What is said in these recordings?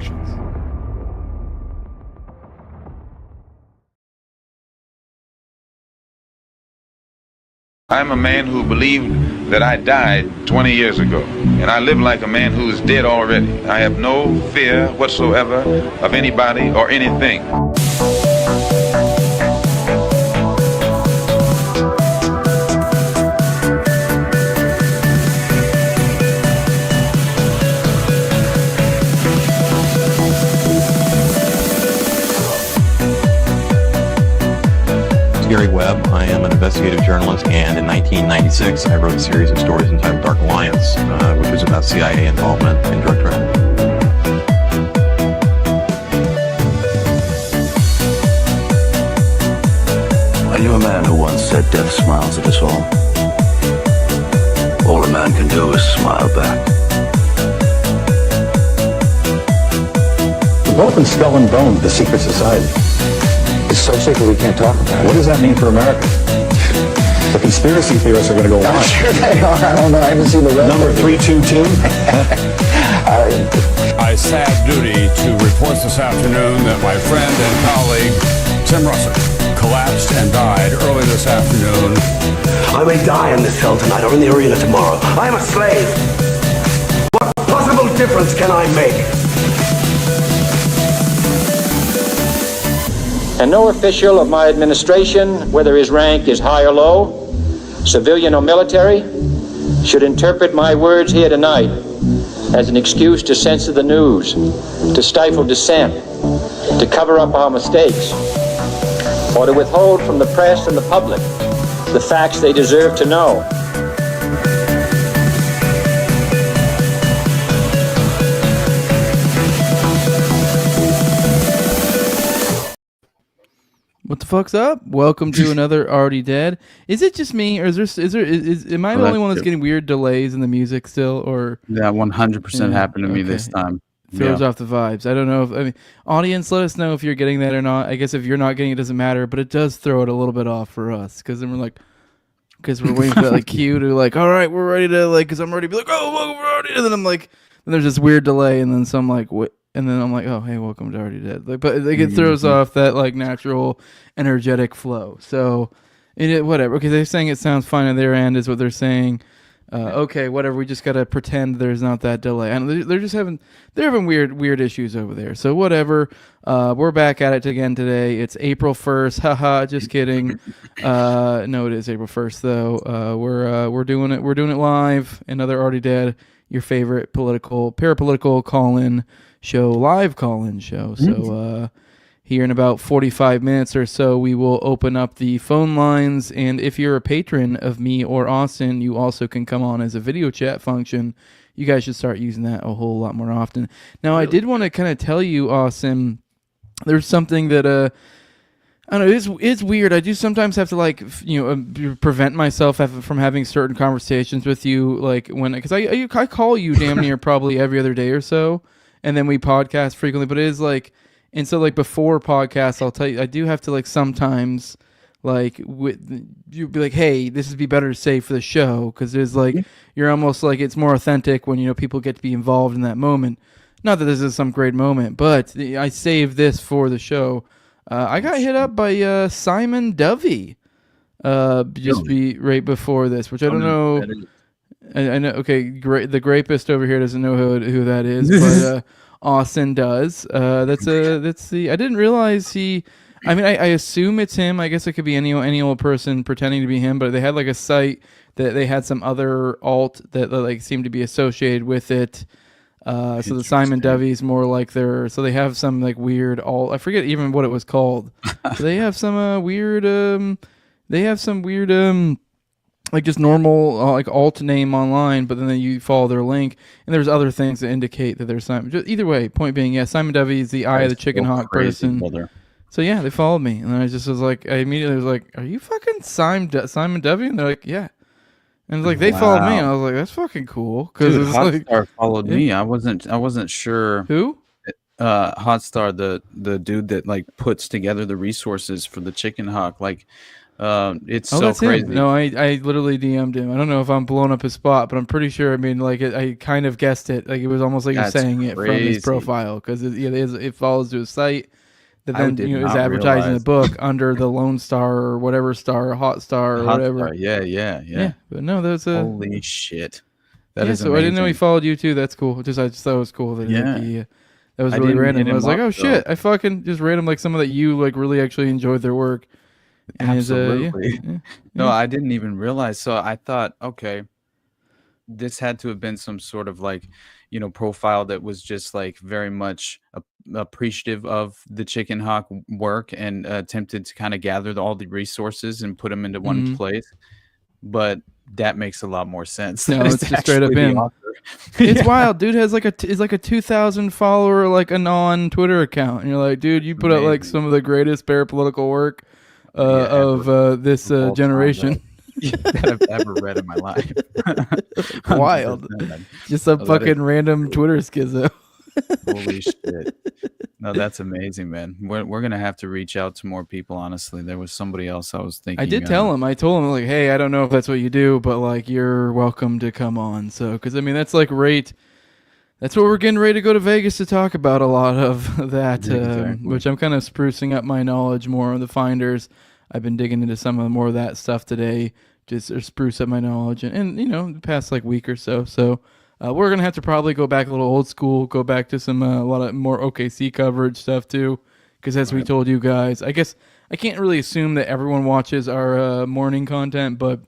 Productions. I'm a man who believed that I died 20 years ago, and I live like a man who is dead already. I have no fear whatsoever of anybody or anything. Gary Webb. I am an investigative journalist, and in 1996 I wrote a series of stories entitled Dark Alliance, which was about CIA involvement in drug trafficking. I knew a man who once said death smiles at us all. All a man can do is smile back. We've both been skull and bone, the secret society. It's so secret we can't talk about it. What does that mean for America? The conspiracy theorists are going to go on. I'm sure they are. I don't know. I haven't seen the rest. Number 322. I sad duty to report this afternoon that my friend and colleague, Tim Russell, collapsed and died early this afternoon. I may die in this cell tonight or in the arena tomorrow. I am a slave. What possible difference can I make? And no official of my administration, whether his rank is high or low, civilian or military, should interpret my words here tonight as an excuse to censor the news, to stifle dissent, to cover up our mistakes, or to withhold from the press and the public the facts they deserve to know. What the fuck's up? Welcome to another Already Dead. Is it just me, or am I the only one that's getting weird delays in the music still, or that 100% happened to me this time? Throws off the vibes. I don't know if audience, let us know if you're getting that or not. I guess if you're not getting it, doesn't matter, but it does throw it a little bit off for us because then we're waiting for that like cue to like, all right, we're ready to like, because I'm ready to be like, oh, welcome, we're already, and then I'm like, then there's this weird delay, and then some like what. And then I'm like, oh, hey, welcome to Already Dead. Like, but like, it throws off that like natural, energetic flow. So, whatever. Okay, they're saying it sounds fine on their end, is what they're saying. Okay, whatever. We just gotta pretend there's not that delay. And they're having weird issues over there. So whatever. We're back at it again today. It's April 1st. Haha, just kidding. No, it is April 1st though. We're doing it. We're doing it live. Another Already Dead. Your favorite parapolitical call-in show, live call-in show. So here in about 45 minutes or so, we will open up the phone lines, and if you're a patron of me or Austin, you also can come on as a video chat function. You guys should start using that a whole lot more often. Now, I did want to kind of tell you, Austin, there's something that I don't know, it's weird. I do sometimes have to like, prevent myself from having certain conversations with you, like because I call you damn near probably every other day or so, and then we podcast frequently. But it is like, and so like before podcasts, I'll tell you, I do have to like sometimes like you'd be like, hey, this would be better to say for the show, because it's like you're almost like it's more authentic when people get to be involved in that moment. Not that this is some great moment, but I saved this for the show. I got hit up by Simon Dovey right before this, which I don't know. I know. Okay, great. The grapist over here doesn't know who that is, but Austin does. That's the. I didn't realize he. I mean, I assume it's him. I guess it could be any old person pretending to be him. But they had like a site that they had some other alt that like seemed to be associated with it. So the Simon Dovey's more like so they have some like weird alt. I forget even what it was called. So they have some weird. They have some weird like just normal like alt name online, but then you follow their link, and there's other things that indicate that there's Simon. Just either way, point being, yeah, Simon Dovey is the eye of the Chickenhawk person. Brother. So yeah, they followed me, and I just was like, I immediately was like, "Are you fucking Simon Dovey?" And they're like, "Yeah." And it's like they followed me, and I was like, "That's fucking cool." Because Hotstar followed me. I wasn't sure who. Hotstar, the dude that like puts together the resources for the Chickenhawk, like It's Oh, so that's crazy. him. No, I literally DM'd him. I don't know if I'm blowing up his spot, but I'm pretty sure. I mean, like I kind of guessed it. Like it was almost like you're That's saying it from his crazy. profile because it follows to his site that I then did is not advertising the realize. book under the Lone Star or whatever star, Hot Star or Hot whatever. Star, yeah. But no, that's a Holy shit. That yeah. is So amazing. I didn't know he followed you too. That's cool. I just thought it was cool that Yeah. that was I really didn't random. hit I was him like, up, oh shit! I fucking just random like someone that you like really actually enjoyed their work. And Absolutely. yeah. No, I didn't even realize. So I thought, okay, this had to have been some sort of like, profile that was just like very much appreciative of the Chickenhawk work and attempted to kind of gather all the resources and put them into one Mhm. place. But that makes a lot more sense. No, That it's just straight up actually the him. author. It's Yeah. wild, dude. Has like is like a 2,000 follower like a non Twitter account, and you're like, dude, you put out like Amazing. some of the greatest parapolitical work Yeah, of this of all time generation. that I've ever read in my life. Wild. 100%. Just a Oh, that is fucking random Twitter schizo. Holy shit. No, that's amazing, man. We're gonna have to reach out to more people, honestly. There was somebody else I was thinking. I did tell him. I told him like, hey, I don't know if that's what you do, but like, you're welcome to come on. So, because I mean, that's like that's what we're getting ready to go to Vegas to talk about a lot of that, Exactly. which I'm kind of sprucing up my knowledge more on the finders. I've been digging into some of more of that stuff today, just to spruce up my knowledge, and the past like week or so. So we're gonna have to probably go back a little old school, go back to some a lot of more OKC coverage stuff too, because as we told you guys, I guess I can't really assume that everyone watches our morning content, but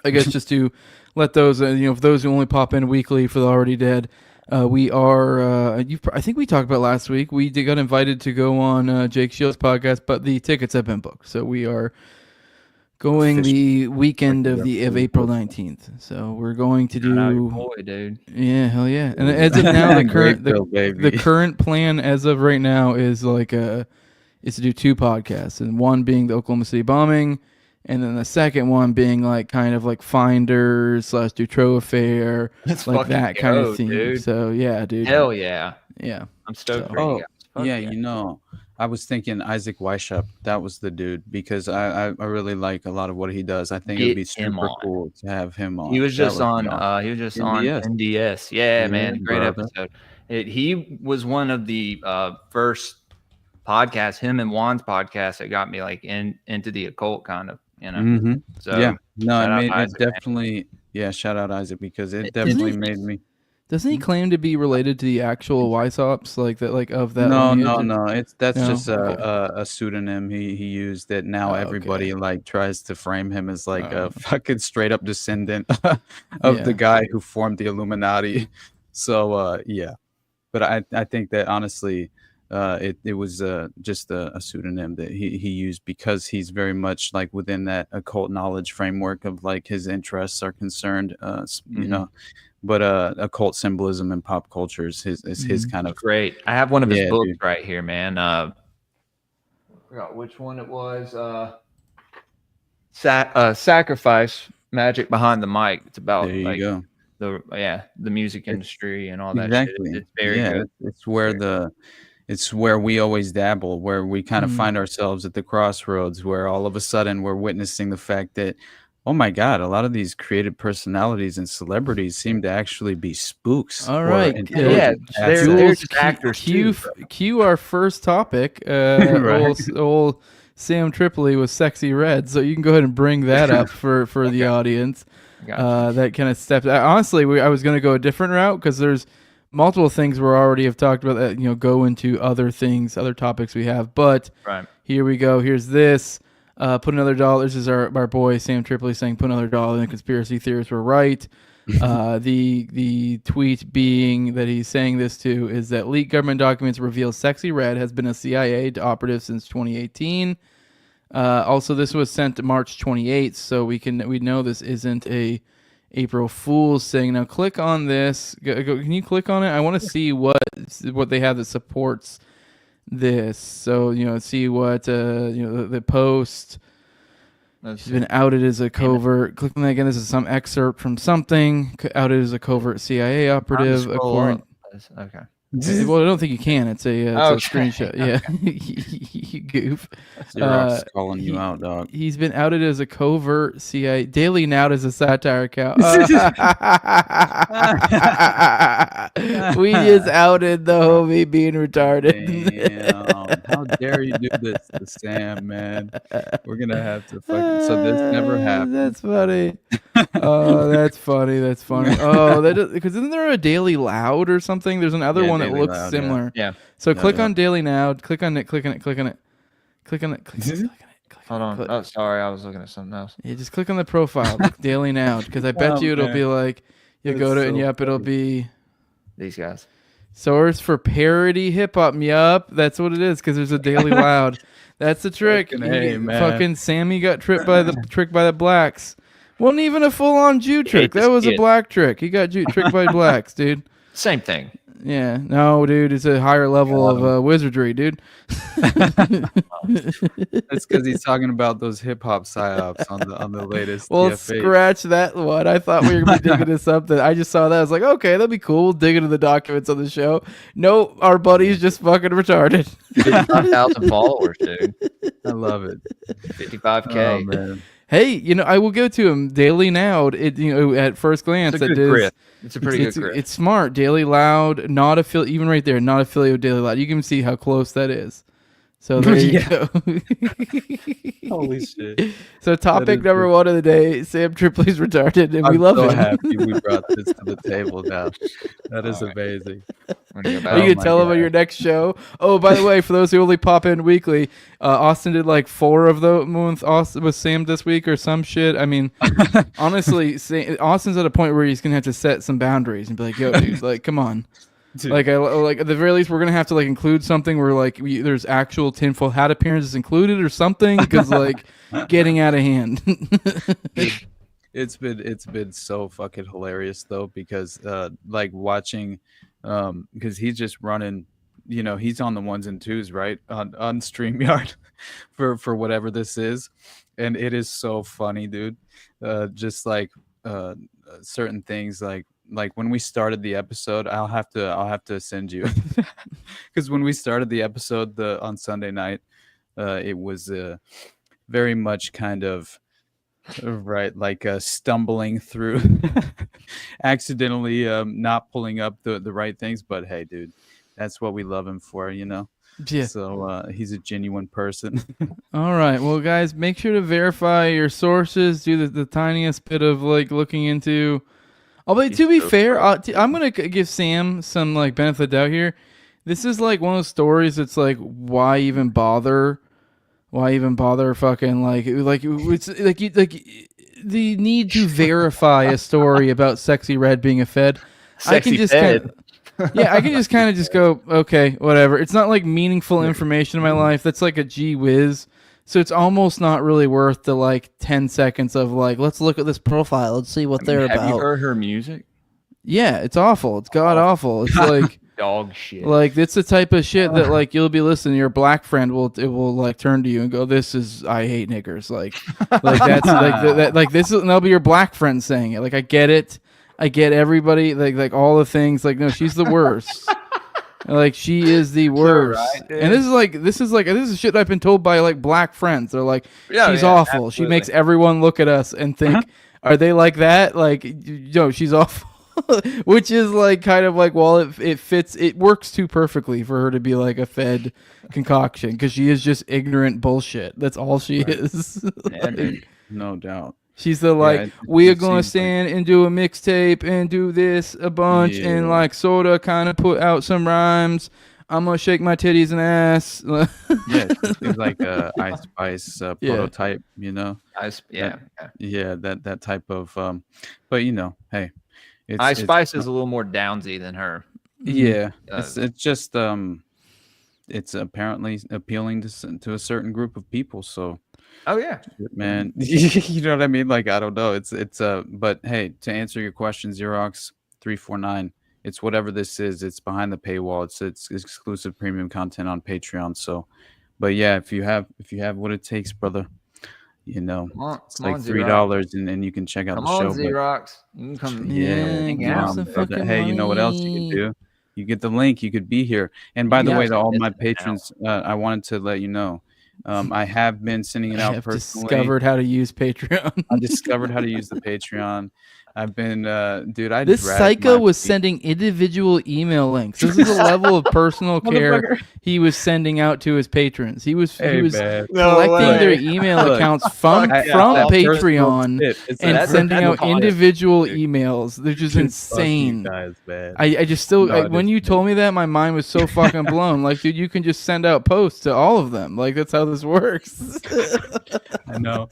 I guess just to let those if those who only pop in weekly for the already dead. We are. I think we talked about last week. We got invited to go on Jake Shields' podcast, but the tickets have been booked, so we are going the weekend of April 19th. So we're going to Shout out your do. boy, dude. Yeah, hell yeah! And as of now, the current Grapeville, baby. the current plan as of right now is like is to do 2 podcasts, and one being the Oklahoma City bombing. And then the second one being like kind of like Finders / Dutroux affair, Let's like fucking that kind go, of theme. dude. So yeah, dude. Hell yeah. Yeah. I'm stoked So- for you guys. Fuck Yeah, I was thinking Isaac Weishaupt. That was the dude because I really like a lot of what he does. I think it would be Get him super on. cool to have him on. He was That just would on be awesome. he was just on NDS. NDS. Yeah, man. Great brother. episode. He was one of the first podcasts, him and Juan's podcast, that got me like into the occult kind of, Mhm. So Yeah, no, shout out it made it Isaac, man. definitely. Yeah, shout out Isaac because it Isn't definitely he- made me. Doesn't he claim to be related to the actual Weissops, like that, like of that? No, lineage? no. That's No? just Okay. a pseudonym he used that now Oh, everybody okay. like tries to frame him as like Oh. a fucking straight up descendant of Yeah. the guy who formed the Illuminati. So yeah, but I think that honestly, it was just a pseudonym that he used because he's very much like within that occult knowledge framework of like his interests are concerned. You know. But occult symbolism and pop culture is his kind of Great. I have one of his Yeah, books dude. right here, man. I forgot which one it was. Sacrifice, Magic Behind the Mic. It's about there you like go. the music industry and all that Exactly. shit. It's very Yeah, good. it's where we always dabble, where we kind of Mhm. find ourselves at the crossroads, where all of a sudden we're witnessing the fact that, oh my God, a lot of these creative personalities and celebrities seem to actually be spooks. All or right. intelligent Yeah, assets. they're Jules, just actors cue, too, bro. cue our first topic. Right. old Sam Tripoli with Sexy Red. So you can go ahead and bring that up for the audience. Gotcha. That kind of steps. Honestly, I was going to go a different route because there's multiple things we already have talked about that go into other things, other topics we have. But Right. here we go. Here's this. Put another $1. This is our boy Sam Tripoli saying, "Put another $1." And the conspiracy theorists were right. The tweet being that he's saying this to is that leaked government documents reveal Sexy Red has been a CIA operative since 2018. Also, this was sent March 28th, so we know this isn't a April Fool's thing. Now, click on this. Can you click on it? I want to see what they have that supports this. So see what the post. Let's She's been outed as a covert. Click on that again. This is some excerpt from something. Outed as a covert CIA operative. Scroll According, up. Okay. Well, I don't think you can. It's a Okay. screenshot. Yeah, you goof. Xerox calling you out, dog. He's been outed as a covert CIA Daily Noud as a satire account. We just outed the homie being retarded. Damn. How dare you do this to Sam, man? We're gonna have to fucking. So this never happened. That's funny. Oh, that's funny. That's funny. Oh, because isn't there a Daily Loud or something? There's another one that Daily looks Loud, similar. Yeah. So click on Daily Now. Click on it. Click on it. Click on it. Click on it. Click on it. Hold on. Click. Oh, sorry. I was looking at something else. Yeah, just click on the profile. Look, Daily Now, because I bet you it'll be like you go to That's and so yep, it'll be These guys. source for parody hip hop. Yup, that's what it is. Because there's a Daily Loud. That's the trick. Fucking hey, man. Fucking Sammy got tricked by the blacks. Wasn't even a full on Jew trick. That was a black trick. He got tricked by blacks, dude. Same thing. Yeah, no, dude, it's a higher level of wizardry, dude. That's because he's talking about those hip hop psyops on the latest. Well, TFA. scratch that one. I thought we were gonna be digging into something. I just saw that. I was like, okay, that'd be cool. We'll dig into the documents on the show. No, our buddy's just fucking retarded. 55,000 followers, dude. I love it. 55K. Oh man. Hey, I will go to him Daily Now. At first glance, It's a good grip. It's a pretty good grip. It's smart. Daily Loud, not affiliate. Even right there, not affiliate with Daily Loud. You can see how close that is. So there you go. Holy shit. So topic number one of the day: Sam Tripoli's retarded, and we love so it. happy we brought this to the table now. That is amazing. Are you gonna tell him on your next show? Oh, by the way, for those who only pop in weekly, Austin did like 4 of them with Sam this week or some shit. I mean, honestly, Austin's at a point where he's gonna have to set some boundaries and be like, "Yo, dude, like, come on." Dude. Like at the very least, we're gonna have to like include something where like there's actual tinfoil hat appearances included or something because like getting out of hand. It's been so fucking hilarious though because like watching because he's just running, he's on the 1s and 2s right on StreamYard for whatever this is, and it is so funny, dude. Just like certain things like when we started the episode, I'll have to send you because when we started the episode on Sunday night, it was very much kind of right like stumbling through accidentally not pulling up the right things, but hey dude, that's what we love him for, Yeah. So he's a genuine person. All right, well guys, make sure to verify your sources. Do the tiniest bit of like looking into. Although to be fair, I'm gonna give Sam some like benefit of the doubt here. This is like one of those stories that's like, why even bother? Why even bother? Fucking like it's like the need to verify a story about Sexy Red being a Fed. I can just kind of just go, okay, whatever. It's not like meaningful information in my life. That's like a gee whiz. So it's almost not really worth the like 10 seconds of like, let's look at this profile and see what they're about. Have you heard her music? Yeah, it's awful. It's god awful. It's like dog shit. Like it's the type of shit that like you'll be listening. Your black friend will like turn to you and go, "This is I hate niggers." Like that's like this is. And that'll be your black friend saying it. Like I get it. I get everybody. Like all the things. Like no, she's the worst. Like she is the worst. Right, and this is shit I've been told by like black friends. They're like, she's awful. Absolutely. She makes everyone look at us and think, are they like that? Like, she's awful. Which is like kind of like, well, it fits. It works too perfectly for her to be like a Fed concoction because she is just ignorant bullshit. That's all she is. Like, no doubt. She's the we are going to stand and do a mixtape and do this a bunch and like sort of kind of put out some rhymes. I'm going to shake my titties and ass. It's like a Ice Spice prototype, that type of, but hey. Ice Spice is a little more downsy than her. Yeah. It's just, it's apparently appealing to a certain group of people. So, oh yeah, man, you know what I mean? Like I don't know. It's but hey, to answer your question, Xerox 349, it's whatever this is. It's behind the paywall. It's exclusive premium content on Patreon. So, but yeah, if you have what it takes, brother, it's like $3 and you can check out the show. Xerox, you can come. Hey, you know what else you can do? You get the link. You could be here. And by the Yeah, way, to all it's my an patrons, I wanted to let you know, I have been sending it I out have personally. discovered how to use Patreon. I discovered how to use the Patreon. I've been, dude, I This dragged psycho my was feet. sending individual email links. This is the level of personal care Motherfucker. he was sending out to his patrons. He was Hey, man. collecting their email Look, accounts from I- from that personal Patreon shit, it's and that sending personal out shit. individual emails. They're just Dude, fuck you insane. guys, man. I just still No, when you told me that, my mind was so fucking blown. Like, dude, you can just send out posts to all of them. Like, that's how this works. I know,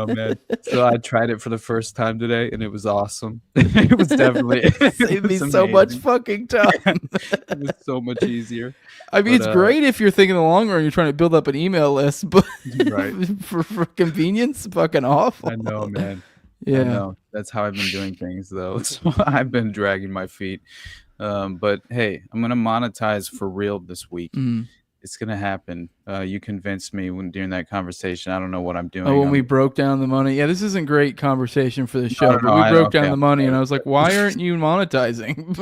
man. So I tried it for the first time today, and it was awesome. It was definitely Saved me so much amazing. fucking time. It was so much easier. I mean, But, it's great if you're thinking in the long run, you're trying to build up an email list, but Right. for convenience, fucking awful. I know, man. Yeah. I know. That's how I've been doing things, though. So I've been dragging my feet. But hey, I'm gonna monetize for real this week. Mhm. It's gonna happen. You convinced me during that conversation. I don't know what I'm doing. Oh, when we broke down the money. Yeah, this isn't great conversation for the show, no, but we I- broke okay, down the I'm money, and sorry. I was like, why aren't you monetizing?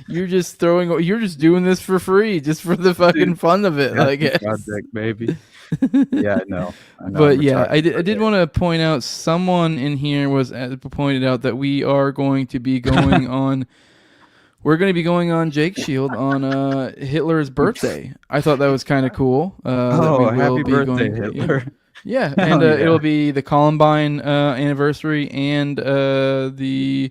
You're just doing this for free, just for the fucking fun of it, I guess. Project, baby. Yeah, I know. But yeah, I did want to point out, someone in here was pointed out that we are going to be going on. We're going to be going on Jake's Shield on Hitler's birthday. I thought that was kind of cool. Happy birthday, Hitler. Yeah, and it'll be the Columbine anniversary and the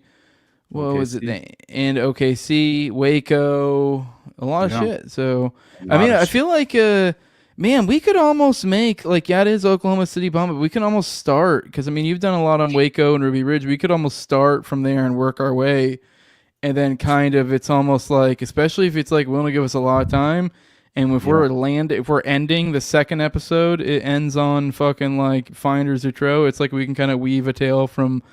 what was it? And OKC, Waco, a lot of shit. So I mean, I feel like man, we could almost make, like, yeah, it is Oklahoma City bomb, but we can almost start, because I mean, you've done a lot on Waco and Ruby Ridge. We could almost start from there and work our way. And then kind of, it's almost like, especially if it's like willing to give us a lot of time, and if we're ending the second episode, it ends on fucking like Finders or Tro. It's like we can kind of weave a tale from,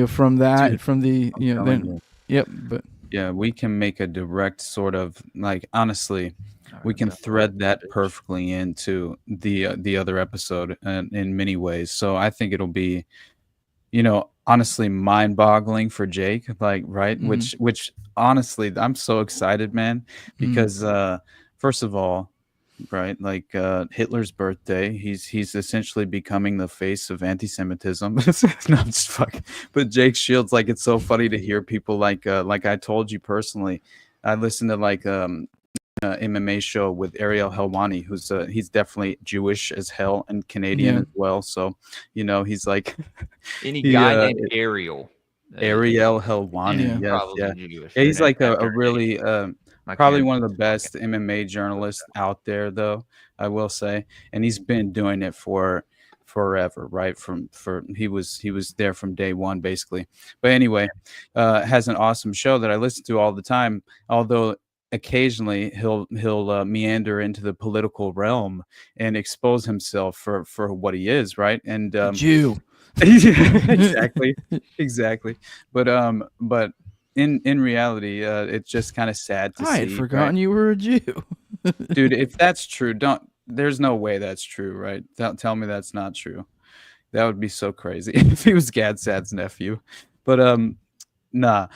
from that, Dude, from the, then, you. yep. But Yeah, we can make a direct sort of, like, honestly, we can thread that perfectly into the other episode in many ways. So I think it'll be, honestly, mind-boggling for Jake, like, right? Which honestly, I'm so excited, man, because first of all, right, like, Hitler's birthday, he's essentially becoming the face of anti-Semitism. No, I'm just fucking. But Jake Shields, like, it's so funny to hear people like I told you personally, I listened to like MMA show with Ariel Helwani, who's he's definitely Jewish as hell and Canadian as well. So, he's like Any guy named Ariel. Ariel Helwani. Yeah. Yeah, he's like a really probably one of the best MMA journalists out there, though, I will say, and he's been doing it for forever, right? He was there from day one, basically. But anyway, has an awesome show that I listen to all the time, although occasionally he'll meander into the political realm and expose himself for what he is, right? And Jew. exactly. But in reality, it's just kind of sad to see. I had forgotten you were a Jew. Dude, if that's true, there's no way that's true, right? Tell me that's not true. That would be so crazy if he was Gad Sad's nephew. But nah.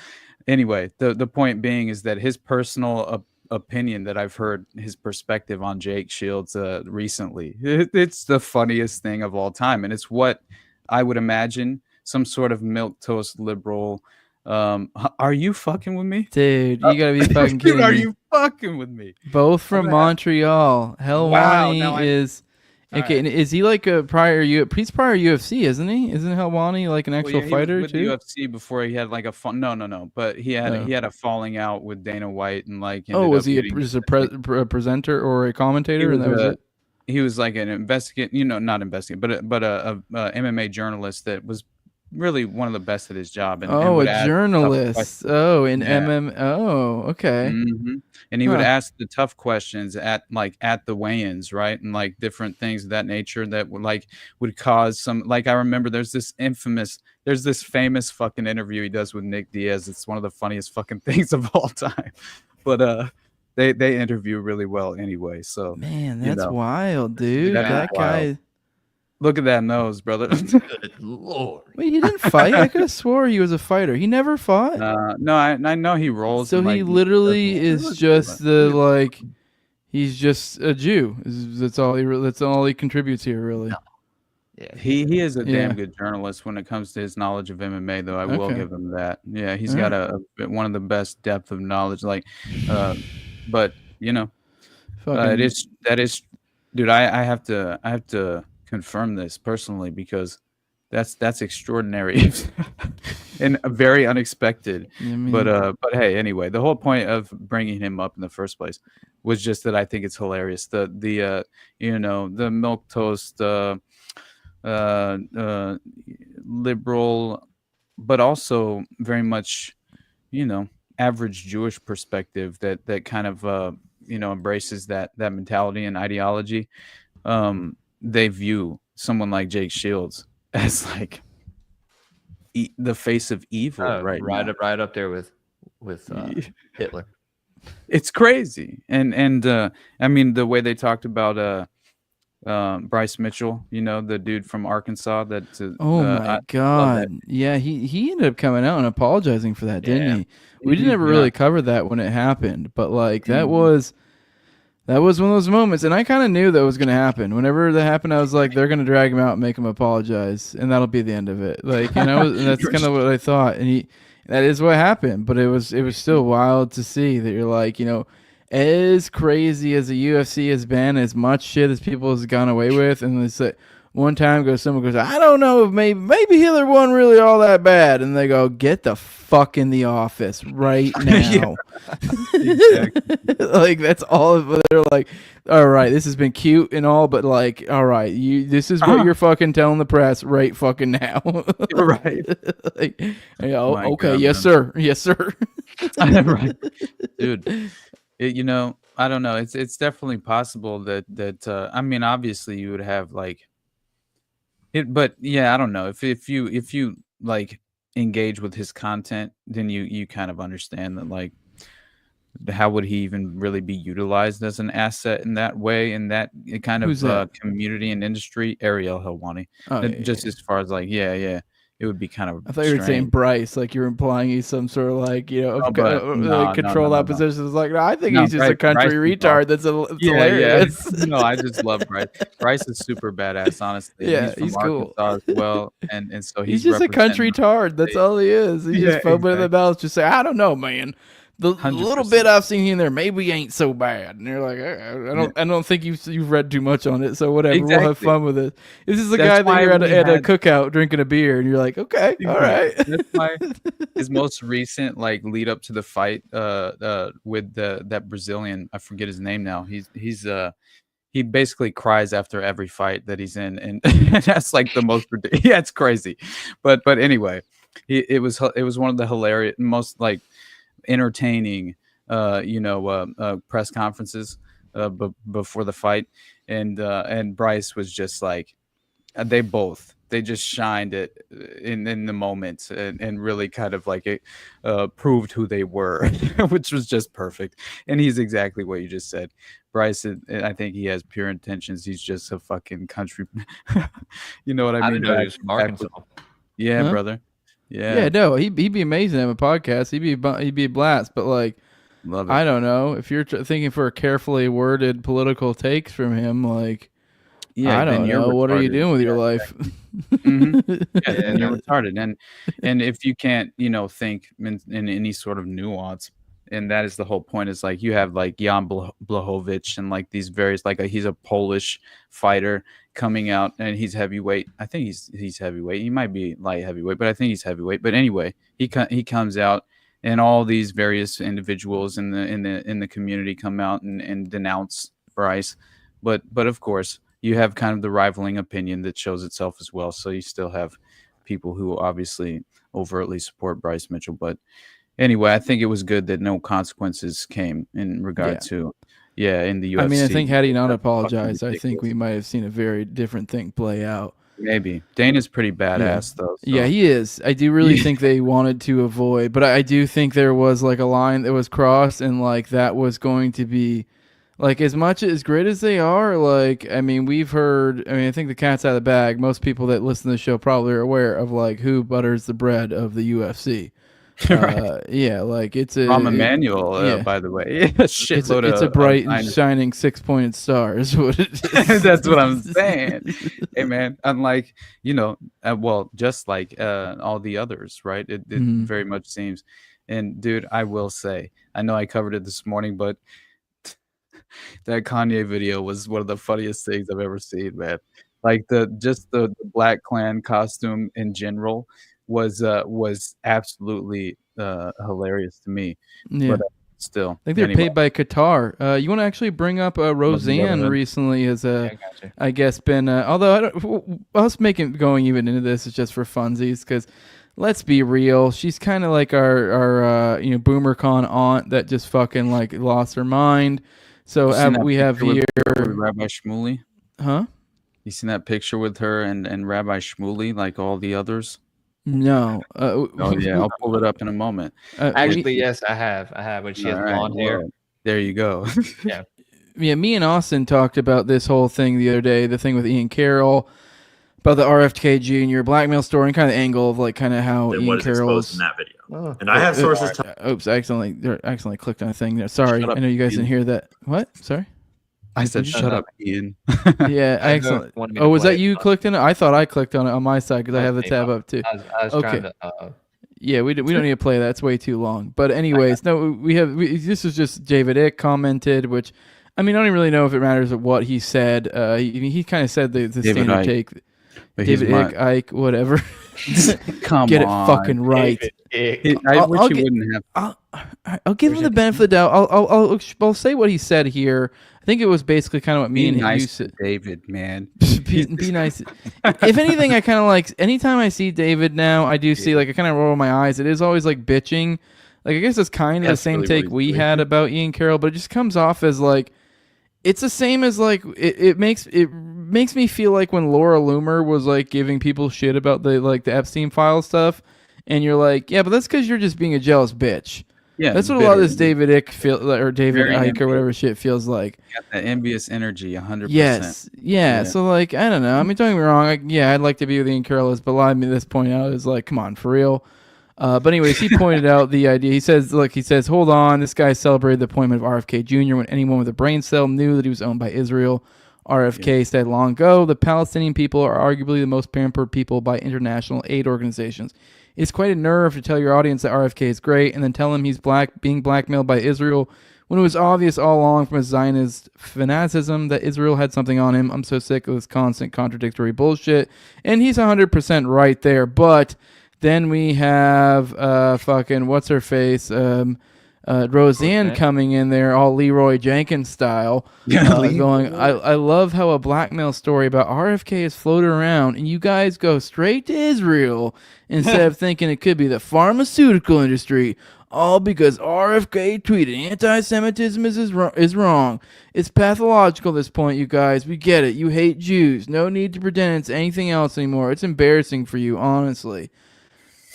Anyway, the point being is that his personal opinion that I've heard, his perspective on Jake Shields recently, it's the funniest thing of all time, and it's what I would imagine some sort of milquetoast liberal. Are you fucking with me, dude? You gotta be fucking kidding Dude, are me. you fucking with me? Both from Montreal. Helwani is okay. And is he like a he's prior UFC, isn't he? Isn't Helwani like an actual fighter he was with too? UFC before he had like a no. But he had a falling out with Dana White and like. Was he just a presenter or a commentator? And that was it. He was like an not investigate, but a MMA journalist that was really one of the best at his job. And a journalist. Oh, in MM. Oh, okay. Mm-hmm. And he would ask the tough questions at the weigh-ins, right? And like different things of that nature that would cause some, like, I remember there's this famous fucking interview he does with Nick Diaz. It's one of the funniest fucking things of all time. But they interview really well anyway. So man, that's wild, dude. That guy. Look at that nose, brother. Good lord. Wait, he didn't fight? I could have swore he was a fighter. He never fought. No, I know he rolls. So and, he like, literally does- is just the like. He's just a Jew. That's all he. That's all he contributes here, really. No. Yeah. He is a Yeah. damn good journalist when it comes to his knowledge of MMA, though. I will Okay. give him that. Yeah, he's All got one of the best depth of knowledge. Like, but Fucking, that is, dude. I have to confirm this personally because that's extraordinary and very unexpected. I mean, But hey, anyway, the whole point of bringing him up in the first place was just that I think it's hilarious. The milquetoast liberal, but also very much average Jewish perspective that kind of embraces that mentality and ideology. They view someone like Jake Shields as like the face of evil right now. right up there with Hitler. It's crazy. And I mean, the way they talked about Bryce Mitchell, the dude from Arkansas oh my God. Yeah, he ended up coming out and apologizing for that, didn't he? We didn't ever really cover that when it happened, but like that was one of those moments, and I kind of knew that was going to happen. Whenever that happened, I was like, they're going to drag him out and make him apologize, and that'll be the end of it. Like, that's kind of what I thought, and that is what happened. But it was still wild to see that you're like, as crazy as the UFC has been, as much shit as people has gone away with, and it's like one time someone goes, I don't know if maybe Hitler wasn't really all that bad, and they go, get the fuck in the office right now. Exactly. Like that's all of it. They're like, all right, this has been cute and all, but like, all right, this is what you're fucking telling the press right fucking now. Right. Like, okay, God, yes man. sir. Right. Dude. I don't know. It's definitely possible that I mean, obviously you would have like it, but yeah, I don't know. If you like engage with his content, then you kind of understand that like how would he even really be utilized as an asset in that way, in that kind Who's of that? community and industry? Ariel Helwani. Just as far as like, yeah. It would be kind of. I thought you were saying Bryce, like you're implying he's some sort of like controlled opposition. It's like no, I think he's just a country retard. That's hilarious. Yeah. No, I just love Bryce. Bryce is super badass, honestly. Yeah, he's from cool Arkansas as well, and so he's just a country tard. That's all he is. He's just foaming at the mouth, just say, I don't know, man. The little bit I've seen in there maybe ain't so bad, and you're like, I don't think you've read too much on it, so whatever. Exactly. We'll have fun with it. This is the That's guy that you're at a had- cookout drinking a beer, and you're like, okay, all right. That's why his most recent like lead up to the fight with that Brazilian, I forget his name now. He basically cries after every fight that he's in, and that's like the most ridiculous. Yeah, it's crazy, but anyway, it was one of the hilarious, most like entertaining press conferences before the fight, and Bryce was just like they just shined it in the moment and really kind of like it proved who they were, which was just perfect. And he's exactly what you just said. Bryce, I think he has pure intentions. He's just a fucking country. You know what I mean? I didn't know he was from Arkansas. Yeah, Huh? brother. Yeah. Yeah, no, he'd be amazing to have a podcast. He'd be a blast. But like, Love it. I don't know if you're thinking for carefully worded political takes from him. Like, Yeah, I don't then you're know. What are you retarded. doing with your Yeah, life? Yeah, and you're retarded. And if you can't, think in any sort of nuance, and that is the whole point, is like you have like Jan Blachowicz and like these various, like he's a Polish fighter coming out, and he's heavyweight. I think he's heavyweight. He might be light heavyweight, but I think he's heavyweight. But anyway, he comes out, and all these various individuals in the community come out and denounce Bryce. But of course, you have kind of the rivaling opinion that shows itself as well. So you still have people who obviously overtly support Bryce Mitchell. But anyway, I think it was good that no consequences came in regard to in the UFC. I mean, I think had he not That's fucking apologized, I think ridiculous. we might have seen a very different thing play out. Maybe. Dana's pretty badass though. So. Yeah, he is. I do really think they wanted to avoid, but I do think there was like a line that was crossed, and like that was going to be Like, as much as great as they are, like, I mean, we've heard, I mean, I think the cat's out of the bag. Most people that listen to the show probably are aware of, like, who butters the bread of the UFC. Right. Yeah, like, it's a... Rahm Emanuel, yeah. by the way. Shitload It's a of bright, iron- shining, 6-pointed star is what it is. That's what I'm saying. Hey, man, unlike, well, just like all the others, right? It very much seems. And, dude, I will say, I know I covered it this morning, but that Kanye video was one of the funniest things I've ever seen, man. Like the Black Klan costume in general was absolutely hilarious to me. Yeah. But still, I think they're anyway. paid by Qatar. You want to actually bring up Roseanne Brotherhood. recently as gotcha. I guess been although I don't, us making going even into this is just for funsies because let's be real, she's kind of like our BoomerCon aunt that just fucking like lost her mind. So You seen that we have picture here, with Rabbi Shmuley. huh? You seen that picture with her and Rabbi Shmuley, like all the others? No. Oh yeah, I'll pull it up in a moment. Actually, yes, I have when she has All right, blonde hair. well, there you go. Yeah, me and Austin talked about this whole thing the other day, the thing with Ian Carroll, about the RFK Jr. blackmail story and kind of angle of like kind of how Than Ian what is exposed Carroll's... in that video. And I have sources. Oops, I accidentally clicked on a thing there. Sorry, Shut up, I know you guys Ian. didn't hear that. What? Sorry? I said, shut up, Ian. Yeah, I accidentally... wanted me to Oh, was play that you it. clicked on it? I thought I clicked on it on my side because I have the Okay, tab well, up too. I was Okay. trying to. Yeah, we don't need to play that. It's way too long. But anyways, no, this is just David Icke commented, which, I mean, I don't even really know if it matters what he said. He kind of said the standard Icke. take. But he's David Icke, whatever. Come Get it on. fucking right. I wish he wouldn't have. I'll give him the benefit of the doubt. I'll say what he said here. I think it was basically kind of what me Be and nice you to said. David, man. Be nice. If anything, I kind of like anytime I see David now, I do see like I kind of roll my eyes. It is always like bitching. Like I guess it's kind of the That's same really take what he's we doing. had about Ian Carroll, but it just comes off as like it's the same as like it makes me feel like when Laura Loomer was like giving people shit about the Epstein file stuff, and you're like, yeah, but that's because you're just being a jealous bitch. Yeah, That's what a lot of this bitter. David Icke feel or David Very Icke or envious. whatever shit feels like. Got that envious energy, 100%. Yes. Yeah. So like, I don't know. I mean, don't get me wrong. I'd like to be with Ian Carroll, but a lot of me at this point out is like, come on, for real. But anyways, he pointed out the idea. He says, hold on. This guy celebrated the appointment of RFK Jr. when anyone with a brain cell knew that he was owned by Israel. RFK said long ago, the Palestinian people are arguably the most pampered people by international aid organizations. It's quite a nerve to tell your audience that RFK is great and then tell him he's being blackmailed by Israel when it was obvious all along from his Zionist fanaticism that Israel had something on him. I'm so sick of this constant contradictory bullshit. And he's 100% right there. But then we have fucking what's-her-face, Roseanne coming in there all Leroy Jenkins style, going, I love how a blackmail story about RFK is floated around and you guys go straight to Israel instead of thinking it could be the pharmaceutical industry, all because RFK tweeted anti-Semitism is wrong. It's pathological at this point, you guys. We get it. You hate Jews. No need to pretend it's anything else anymore. It's embarrassing for you, honestly.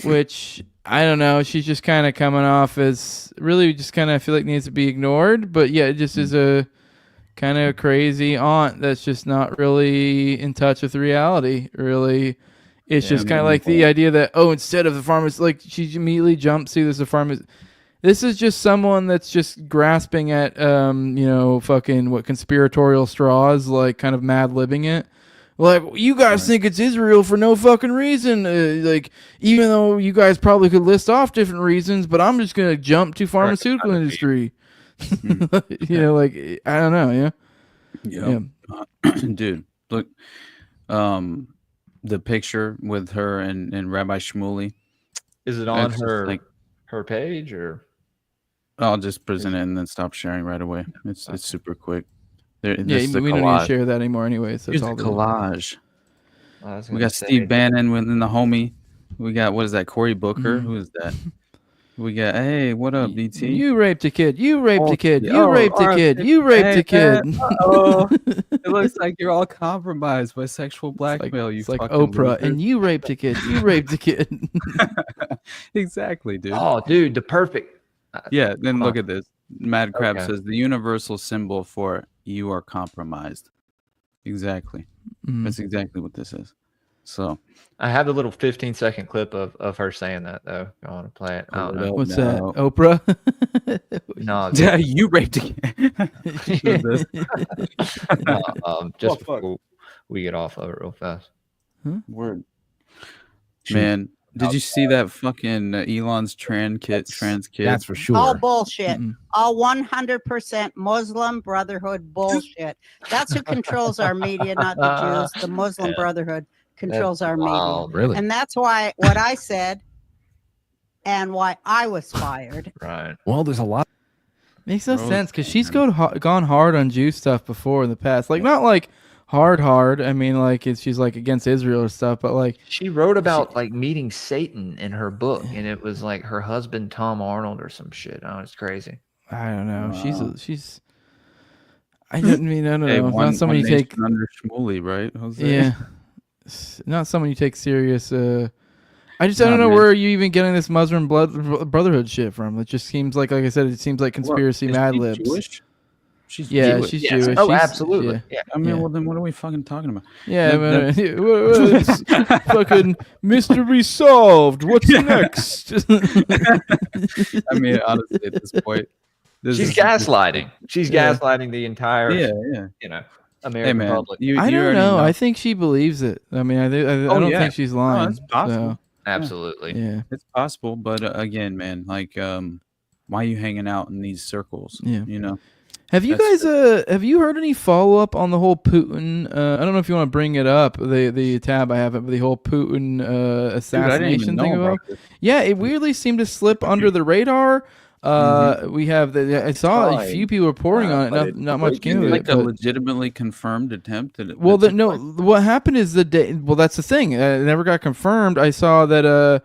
Which... I don't know. She's just kind of coming off as really just kind of feel like needs to be ignored. But yeah, it just is a kind of crazy aunt that's just not really in touch with reality. Really, it's just kind of like the idea that, instead of the farmers, like she immediately jumps to this farmers. This is just someone that's just grasping at, fucking what conspiratorial straws, like kind of mad-libbing it. Like, you guys think it's Israel for no fucking reason. Even though you guys probably could list off different reasons, but I'm just going to jump to pharmaceutical industry. I don't know, yeah. Dude, look, the picture with her and Rabbi Shmuley. Is it on It's her like- her page or? I'll just present it and then stop sharing right away. It's super quick. We don't need to share that anymore anyway. So Here's it's all the collage. I was We gonna got say- Steve Bannon within the homie. We got, what is that, Cory Booker? Mhm. Who is that? We got, hey, what up, DT? You raped a kid. You raped a kid. yeah. You Oh, raped a kid. You raped a kid. Oh, it looks like you're all compromised by sexual blackmail. It's like Oprah, and you raped a kid. You raped a kid. Exactly, dude. Oh, dude, the perfect. Yeah, then look at this. Mad Crab Okay. says the universal symbol for you are compromised. Exactly. That's exactly what this is. So I have a little 15-second clip of her saying that though. I want to play it. I don't know. What's that? Oprah? No, yeah, you raped again. no, just before we get off of it real fast. Word. Man, did you see that fucking Elon's trans kid? That's for sure. All bullshit. All 100% Muslim Brotherhood bullshit. That's who controls our media, not the Jews. The Muslim Brotherhood controls our media. Really? And that's why what I said and why I was fired. Right. Well, there's a lot. Makes no sense because she's gone hard on Jew stuff before in the past. Like, not like hard. I mean, like, she's like against Israel or stuff, but like she wrote about like meeting Satan in her book, and it was like her husband Tom Arnold or some shit. Oh, it's crazy. I don't know. She's. I don't mean I don't Hey, know. one, Not someone you one take. nation under Shmuley, right? Jose? Yeah. Not someone you take serious. I don't Nah, know man. where you even getting this Muslim Brotherhood shit from. It just seems like I said, it seems like conspiracy Is Mad she Libs. Jewish? She's Yeah, Jewish. she's Yes. Jewish. Oh, She's- absolutely. Yeah. I mean, Yeah. well, then what are we fucking talking about? Yeah, The- it's fucking mystery solved. What's next? I mean, honestly, at this point, She's gaslighting. She's Yeah. gaslighting the entire, you know, American man, public. I don't know. I think she believes it. I mean, I don't think she's lying. it's possible. So, Absolutely. yeah. It's possible, but again, man, like, why are you hanging out in these circles? Yeah. You know. Have you guys have you heard any follow up on the whole Putin? I don't know if you want to bring it up. The tab I have it, but the whole Putin assassination thing about. Yeah, it weirdly seemed to slip under the radar. We have I saw a few people reporting on it. Not much came of like it. a but- legitimately confirmed attempt at it. Well, what happened is the day. Well, that's the thing. It never got confirmed. I saw that.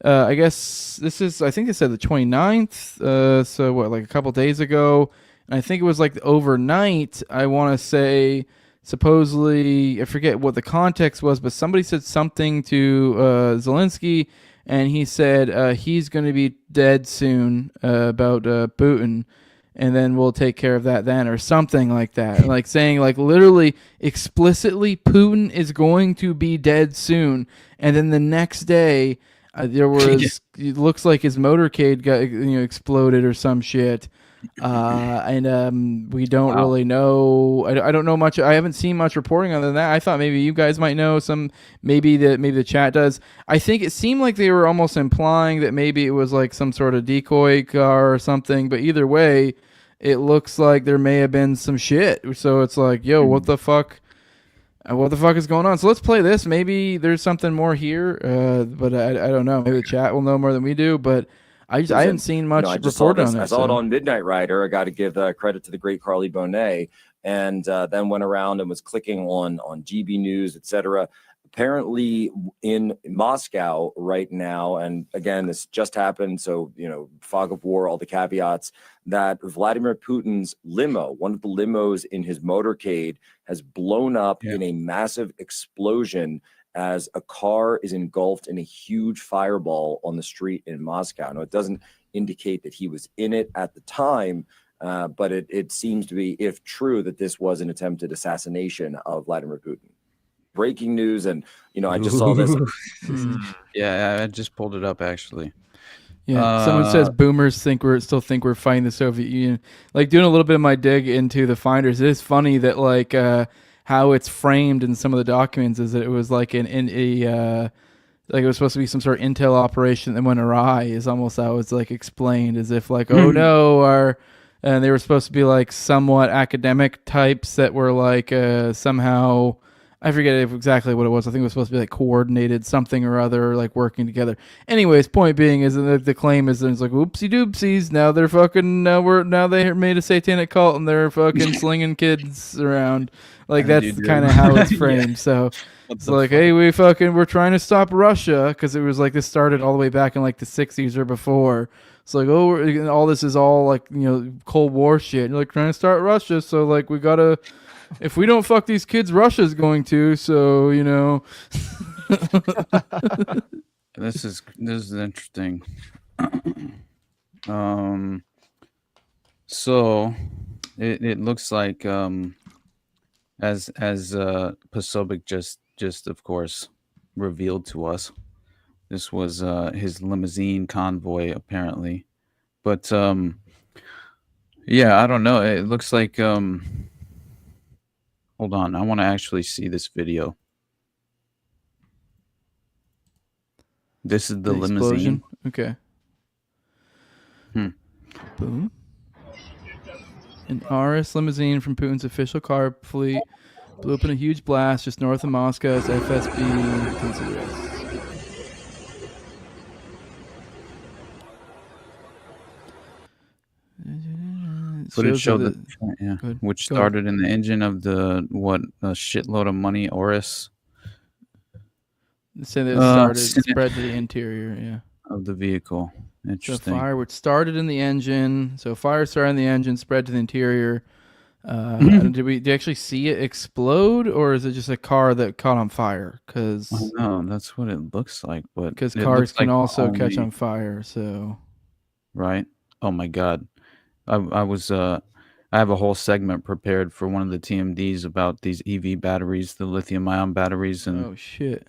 I guess this is. I think they said the 29th. So what, like a couple days ago. And I think it was like overnight. I want to say, supposedly, I forget what the context was, but somebody said something to Zelensky, and he said he's going to be dead soon about Putin. And then we'll take care of that then, or something like that. Like saying, like literally, explicitly, Putin is going to be dead soon. And then the next day, there was it looks like his motorcade got exploded or some shit. And we don't really know. I don't know much. I haven't seen much reporting other than that. I thought maybe you guys might know some. Maybe the chat does. I think it seemed like they were almost implying that maybe it was like some sort of decoy car or something. But either way, it looks like there may have been some shit. So it's like, yo, what the fuck? What the fuck is going on? So let's play this. Maybe there's something more here. But I don't know. Maybe the chat will know more than we do. But I haven't seen much reported on it. I saw it on Midnight Rider. I got to give credit to the great Carly Bonet, and then went around and was clicking on GB News, etc. Apparently in Moscow right now, and again, this just happened, so fog of war, all the caveats, that Vladimir Putin's limo, one of the limos in his motorcade, has blown up in a massive explosion as a car is engulfed in a huge fireball on the street in Moscow. Now, it doesn't indicate that he was in it at the time, but it seems to be, if true, that this was an attempted assassination of Vladimir Putin. Breaking news, and I just saw this. Yeah, I just pulled it up actually. Yeah, someone says boomers still think we're fighting the Soviet Union. Like, doing a little bit of my dig into the finders, it is funny that like how it's framed in some of the documents is that it was like like it was supposed to be some sort of intel operation that went awry, is almost how it's like explained, as if like, oh no, and they were supposed to be like somewhat academic types that were like somehow, I forget exactly what it was. I think it was supposed to be like coordinated something or other, like working together. Anyways, point being is that the claim is that it's like, oopsie doopsies. Now they're fucking, now they made a satanic cult and they're fucking slinging kids around. Like, that's kind of how it's framed. Yeah. So it's like, hey, we're trying to stop Russia, because it was like this started all the way back in like the 60s or before. It's like, oh, all this is all like, Cold War shit. You're like trying to start Russia, so like we gotta. If we don't fuck these kids, Russia's going to. So This is interesting. So it looks like as Posobiec just of course revealed to us, this was his limousine convoy apparently. But yeah, I don't know. It looks like hold on, I want to actually see this video. This is the limousine. Explosion. Okay. Boom. An RS limousine from Putin's official car fleet blew up in a huge blast just north of Moscow's FSB considers. Footage showed which started in the engine of the a shitload of money, Oris. Say that it started, spread to the interior, yeah, of the vehicle. Interesting. So fire which started in the engine. So fire started in the engine, spread to the interior. Did we actually see it explode, or is it just a car that caught on fire? Because no, that's what it looks like. But because cars can also catch on fire. So right. Oh my God. I have a whole segment prepared for one of the TMDs about these EV batteries, the lithium-ion batteries, and oh shit,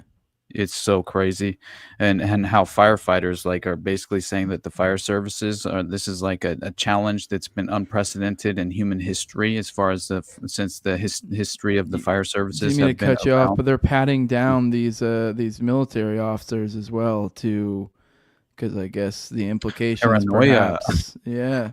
it's so crazy, and how firefighters like are basically saying that the fire services are this is like a challenge that's been unprecedented in human history as far as since the history of the fire services. You mean to cut you off, but they're patting down these military officers as well too, because I guess the implications perhaps, yeah.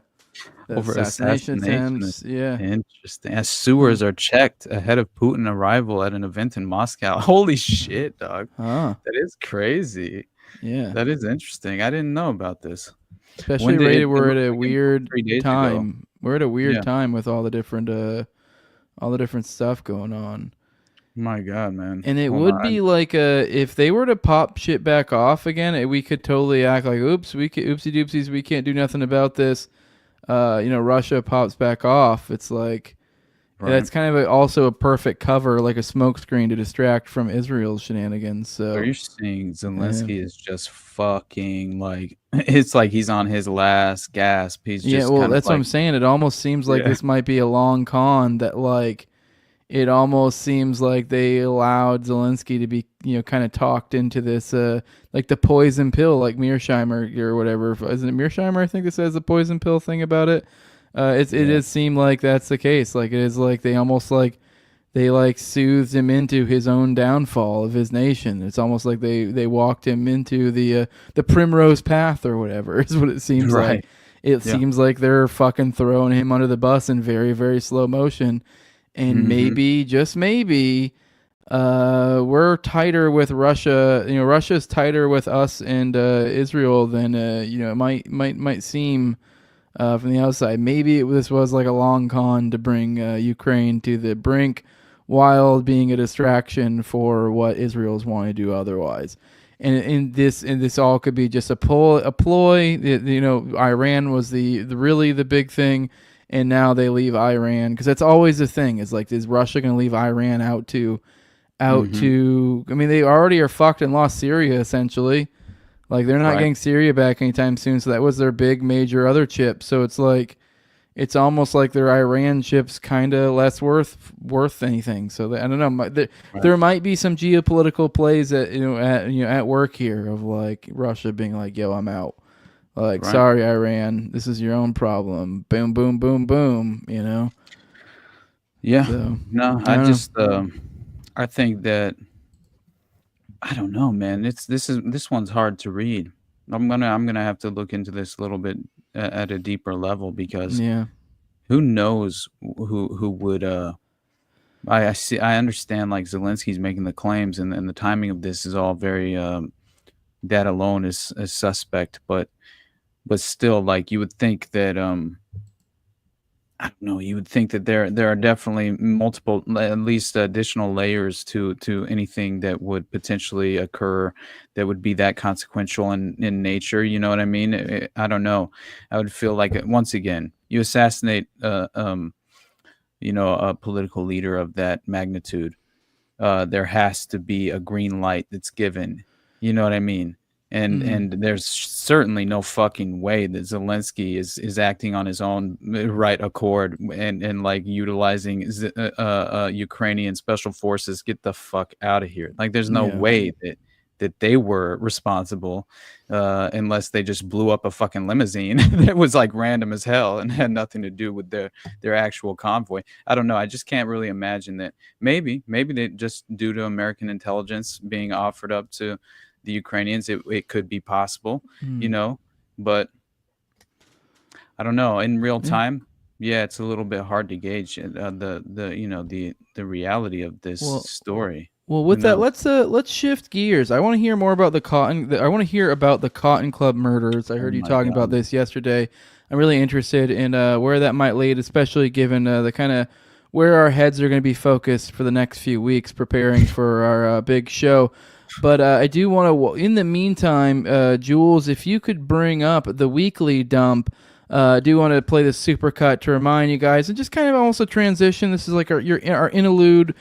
Over assassination attempts, yeah. Interesting. As sewers are checked ahead of Putin arrival at an event in Moscow. Holy shit, dog. Huh. That is crazy. Yeah. That is interesting. I didn't know about this. Especially we're at a weird time. We're at a weird time with all the different stuff going on. My God, man. And it would be like if they were to pop shit back off again, we could totally act like, oopsie doopsies, we can't do nothing about this. Russia pops back off. It's like that's kind of also a perfect cover, like a smokescreen to distract from Israel's shenanigans. So you're seeing Zelensky is just fucking like it's like he's on his last gasp. He's just that's what I'm saying. It almost seems like this might be a long con that like. It almost seems like they allowed Zelensky to be, kind of talked into this, like the poison pill, like Mearsheimer or whatever. Isn't it Mearsheimer? I think that says the poison pill thing about it. It does seem like that's the case. Like it is like they almost like they like soothed him into his own downfall of his nation. It's almost like they walked him into the primrose path or whatever is what it seems like. It seems like they're fucking throwing him under the bus in very, very slow motion. And maybe, just maybe, we're tighter with Russia. Russia's tighter with us and Israel than it might seem from the outside. Maybe this was like a long con to bring Ukraine to the brink, while being a distraction for what Israel's wanting to do otherwise. And this all could be just a ploy. Iran was the big thing. And now they leave Iran because that's always the thing. Is like, is Russia going to leave Iran out to? I mean, they already are fucked and lost Syria essentially. Like they're not getting Syria back anytime soon. So that was their big major other chip. So it's like, it's almost like their Iran chip's kind of less worth anything. So I don't know. There might be some geopolitical plays at work here of like Russia being like, yo, I'm out. Like, sorry, Iran, this is your own problem. Boom, boom, boom, boom, Yeah. So, no, I think that, I don't know, man. This one's hard to read. I'm gonna have to look into this a little bit at a deeper level because who knows who would I understand like Zelensky's making the claims and the timing of this is all very that alone is suspect, but still, like you would think that I don't know. You would think that there are definitely multiple, at least additional layers to anything that would potentially occur that would be that consequential in nature. You know what I mean? I don't know. I would feel like once again, you assassinate, a political leader of that magnitude. There has to be a green light that's given. You know what I mean? and there's certainly no fucking way that Zelensky is acting on his own right accord and like utilizing Ukrainian special forces. Get the fuck out of here. Like there's no way that they were responsible unless they just blew up a fucking limousine that was like random as hell and had nothing to do with their actual convoy. I don't know. I just can't really imagine that. Maybe they just, due to American intelligence being offered up to the Ukrainians, it could be possible, you know, but I don't know. In real time, it's a little bit hard to gauge the reality of this story. Well, with that, let's shift gears. I want to hear more about the Cotton. I want to hear about the Cotton Club murders. I heard you talking about this yesterday. I'm really interested in where that might lead, especially given the kind of where our heads are going to be focused for the next few weeks, preparing for our big show. But I do want to, in the meantime, Jules, if you could bring up the weekly dump. I do want to play this supercut to remind you guys, and just kind of also transition. This is like our interlude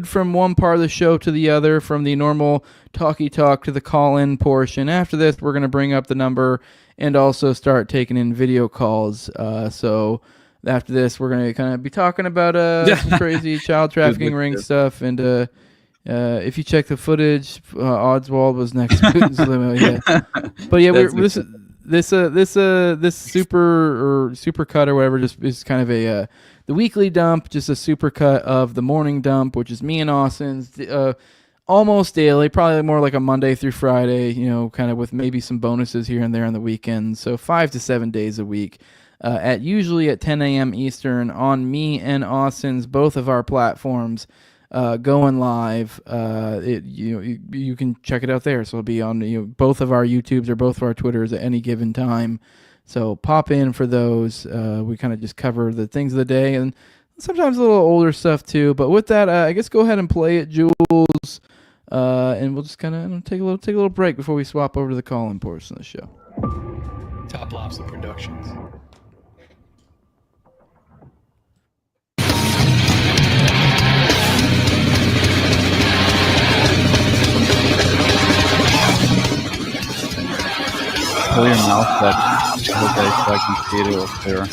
from one part of the show to the other, from the normal talky talk to the call-in portion. After this, we're going to bring up the number and also start taking in video calls. So after this, we're going to kind of be talking about some crazy child trafficking ring stuff, and if you check the footage, Oswald was next to Putin's limo. Yeah, but yeah, this super cut or whatever just is kind of a the weekly dump, just a super cut of the morning dump, which is me and Austin's almost daily, probably more like a Monday through Friday, you know, kind of with maybe some bonuses here and there on the weekends. So 5 to 7 days a week, usually at 10 a.m. Eastern on me and Austin's both of our platforms. Going live, you can check it out there. So it'll be on both of our YouTubes or both of our Twitters at any given time. So pop in for those. We kind of just cover the things of the day and sometimes a little older stuff too. But with that, I guess go ahead and play it, Jules, and we'll just kind of take a little break before we swap over to the call-in portion of the show. Top Lobster Productions. Pull your mouth back, so I can see it a little clearer.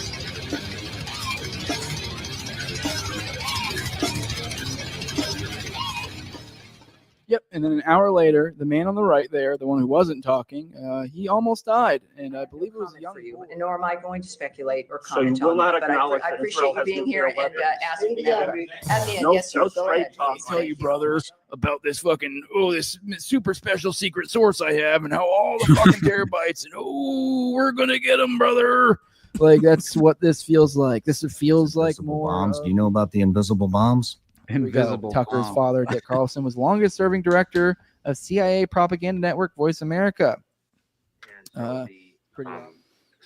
Yep, and then an hour later, the man on the right there, the one who wasn't talking, he almost died, and I believe it was a young boy. And nor am I going to speculate or comment you will on not that, but acknowledge I that appreciate Israel you has being here nuclear and weapons. asking me that. Have me in. No, Yes, sir. no Go straight ahead. talk. Tell you, brothers, about this fucking this super special secret source I have, and how all the fucking terabytes, and we're gonna get them, brother. Like that's what this feels like. This feels like more bombs. Do you know about the invisible bombs? Invisible Tucker's bomb. father, Dick Carlson, was longest serving director of CIA propaganda network Voice America. And so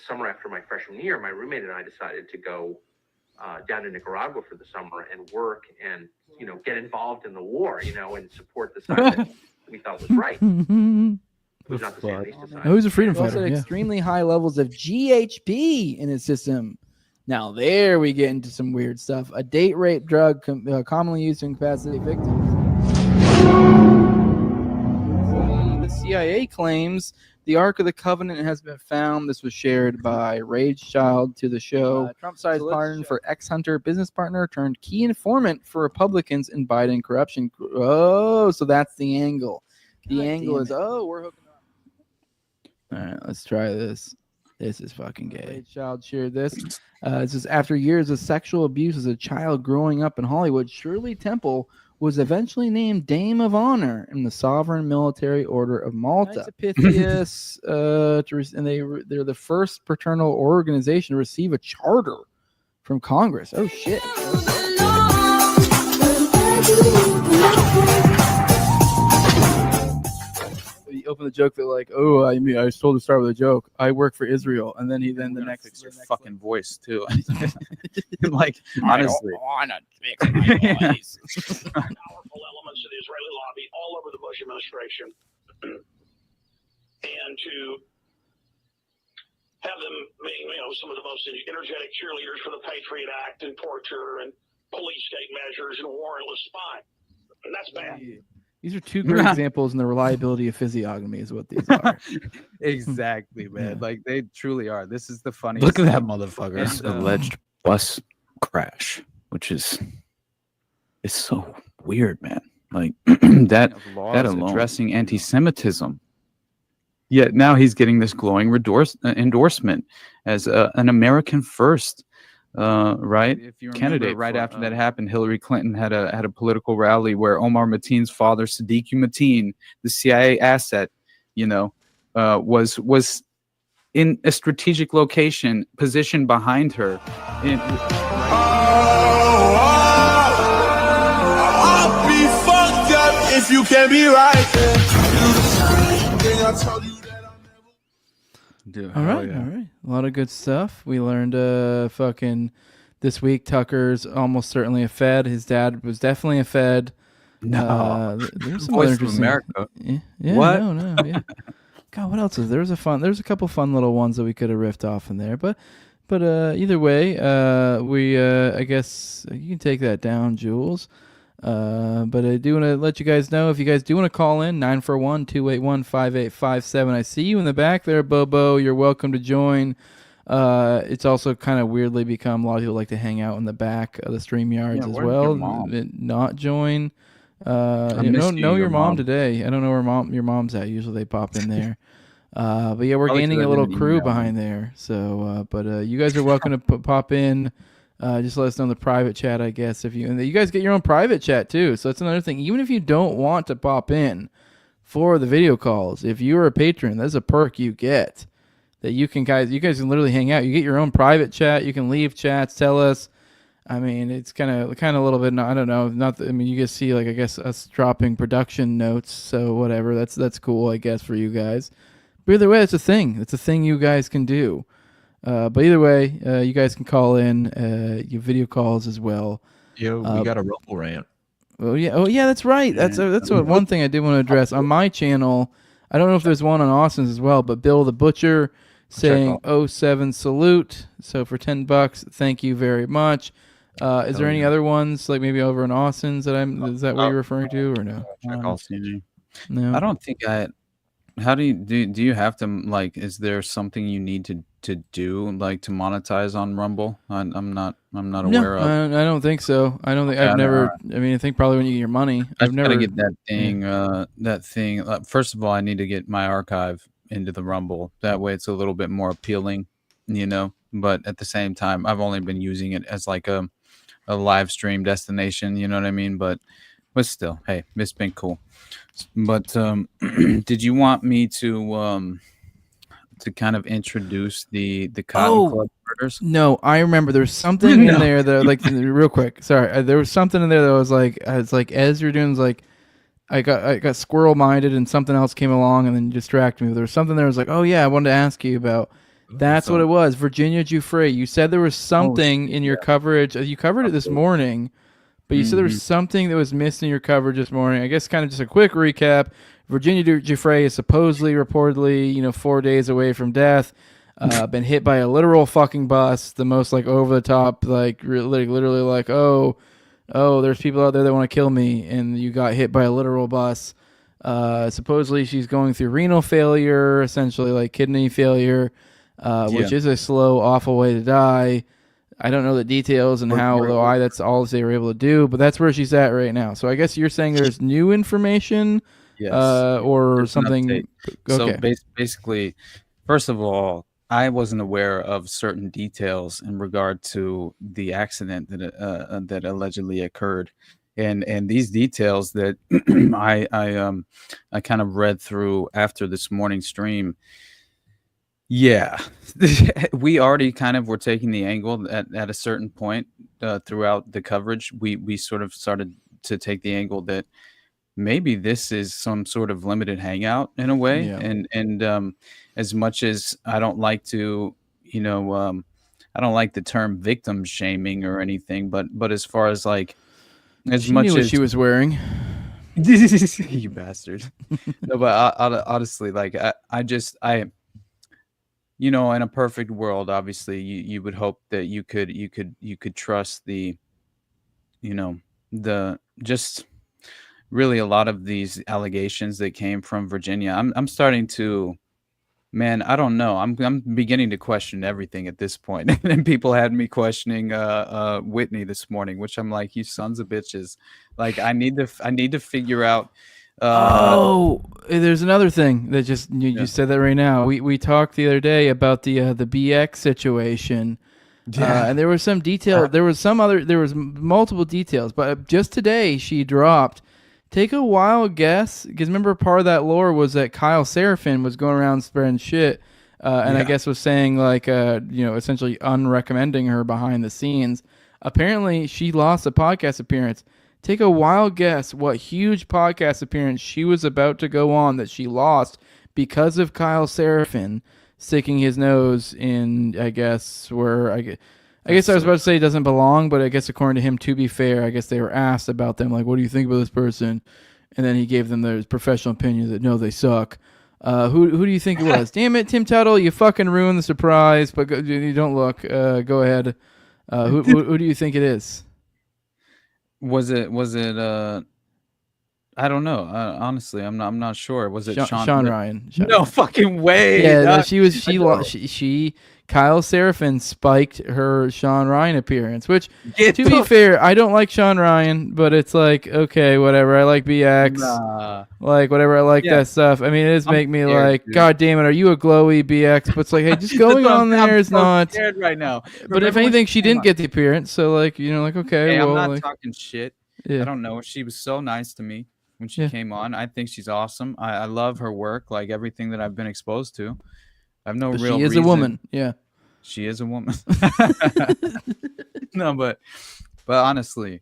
summer after my freshman year, my roommate and I decided to go down to Nicaragua for the summer and work and, get involved in the war, and support the side that we thought was right. Who's not the Sandinista side. Who's a freedom Also fighter? Extremely high levels of GHB in his system. Now there we get into some weird stuff. A date rape drug commonly used to incapacitate victims. The CIA claims the Ark of the Covenant has been found. This was shared by Rage Child to the show. Trump-sized pardon for ex-Hunter business partner turned key informant for Republicans in Biden corruption. Oh, so that's the angle. The angle is, we're hooking up. All right, let's try this. This is fucking gay. Rage Child shared this. This is after years of sexual abuse as a child growing up in Hollywood. Shirley Temple was eventually named Dame of Honor in the Sovereign Military Order of Malta. Pythias, and they're the first fraternal organization to receive a charter from Congress. Oh shit! You open the joke that like, I was told to start with a joke. I work for Israel, and then the next fix your fucking voice too. Like honestly, I don't fix my voice. Powerful elements of the Israeli lobby all over the Bush administration, and to have them being, some of the most energetic cheerleaders for the Patriot Act and torture and police state measures and warrantless spying, and that's bad. These are two great examples in the reliability of physiognomy is what these are. Exactly, man. Yeah. Like they truly are. This is the funniest. Look at that thing. motherfucker. And, This alleged bus crash, which is it's so weird, man. Like that laws alone. addressing anti-Semitism. Yet now he's getting this glowing endorsement as an American first, right? If you remember, Candidate right for, after that happened, Hillary Clinton had a political rally where Omar Mateen's father, Siddiqui Mateen, the CIA asset, was in a strategic location, positioned behind her. I'll be fucked up if you can be right. Dude, All right. A lot of good stuff. We learned fucking this week Tucker's almost certainly a Fed. His dad was definitely a Fed. No. There's some Voice other of interesting. America. Yeah, What? No, yeah. God, what else is there? There's a couple fun little ones that we could have riffed off in there, but either way, we I guess you can take that down, Jules. But I do want to let you guys know if you guys do want to call in 941-281-5857. I see you in the back there, Bobo. You're welcome to join. It's also kind of weirdly become a lot of people like to hang out in the back of the StreamYards as where's well. your mom? Not join. missed Know you, your mom mom. today. I don't know where your mom's at. Usually they pop in there. But yeah, we're Probably gaining 'cause a I little didn't crew email behind there. So, you guys are welcome to pop in. Just let us know in the private chat, I guess. And you guys get your own private chat too. So that's another thing. Even if you don't want to pop in for the video calls, if you're a patron, that's a perk you get. That you guys can literally hang out. You get your own private chat. You can leave chats, tell us. I mean, it's kind of a little bit. I don't know. You guys see I guess us dropping production notes. So whatever. That's cool, I guess, for you guys. But either way, it's a thing. It's a thing you guys can do. But either way, you guys can call in your video calls as well. Yo, we got a Rumble rant. Oh yeah, that's right. That's one thing I did want to address on my channel. I don't know if there's one on Austin's as well, but Bill the Butcher saying 07 salute. So for $10, thank you very much. Is there any other ones like maybe over in Austin's is that what you're referring to or no? No. I don't think how do you have to is there something you need to do to monetize on Rumble? I'm not aware of. I don't think so. I don't think I've never. I mean, I think probably when you get your money, I've never gotta get that thing. First of all, I need to get my archive into the Rumble. That way, it's a little bit more appealing, But at the same time, I've only been using it as a live stream destination. You know what I mean? But still, hey, it's been cool. But did you want me to kind of introduce the Cotton Club murders? No, I remember there was something in there that real quick. Sorry, there was something in there that was it's like as you're doing I got squirrel minded and something else came along and then distracted me. There was something there was oh yeah, I wanted to ask you about. That's what it was. Virginia Giuffre. You said there was something in your coverage. You covered it this morning. But you said there was something that was missed in your coverage this morning. I guess kind of just a quick recap. Virginia Giuffre is supposedly, reportedly, 4 days away from death. Been hit by a literal fucking bus. The most over the top, literally oh, there's people out there that want to kill me, and you got hit by a literal bus. Supposedly she's going through renal failure, essentially kidney failure, which is a slow, awful way to die. I don't know the details and why that's all they were able to do, but that's where she's at right now. So I guess you're saying there's new information, or there's something. Okay. So basically, first of all, I wasn't aware of certain details in regard to the accident that allegedly occurred, and these details that I kind of read through after this morning's stream. Yeah, we already kind of were taking the angle at a certain point throughout the coverage. We sort of started to take the angle that maybe this is some sort of limited hangout in a way. Yeah. And as much as I don't like to, I don't like the term victim shaming or anything, but as far as she knew what she was wearing. You bastard. No, but honestly, in a perfect world, obviously, you would hope that you could trust the really a lot of these allegations that came from Virginia, I'm starting to, man, I don't know. I'm beginning to question everything at this point. And people had me questioning Whitney this morning, which I'm like, you sons of bitches. Like I need to figure out. There's another thing that just you said that right now. We talked the other day about the BX situation. And there was some detail. There was multiple details, but just today she dropped. Take a wild guess, because remember part of that lore was that Kyle Seraphin was going around spreading shit, and I guess was saying like, essentially unrecommending her behind the scenes. Apparently, she lost a podcast appearance. Take a wild guess what huge podcast appearance she was about to go on that she lost because of Kyle Seraphin sticking his nose in, I guess I was about to say it doesn't belong, but I guess according to him, to be fair, I guess they were asked about them, like, what do you think about this person? And then he gave them their professional opinion that, no, they suck. Who do you think it was? Damn it, Tim Tuttle, you fucking ruined the surprise, but you don't look. Go ahead. Who do you think it is? Was it I don't know. Honestly, I'm not sure. Was it Sean Ryan? No fucking way. Yeah, she Kyle Seraphin spiked her Sean Ryan appearance, which to be fair, I don't like Sean Ryan, but it's like, okay, whatever. I like BX. Like whatever, I like that stuff. I mean, it does make me like, dude. God damn it, are you a glowy BX? But it's like, hey, just going on there is not scared right now. But if anything, she didn't get the appearance, so like, okay, hey, well, I'm not talking shit. Yeah. I don't know. She was so nice to me when she came on. I think she's awesome. I love her work, like everything that I've been exposed to. I have no real reason. She is a woman. Yeah. She is a woman. No, but honestly,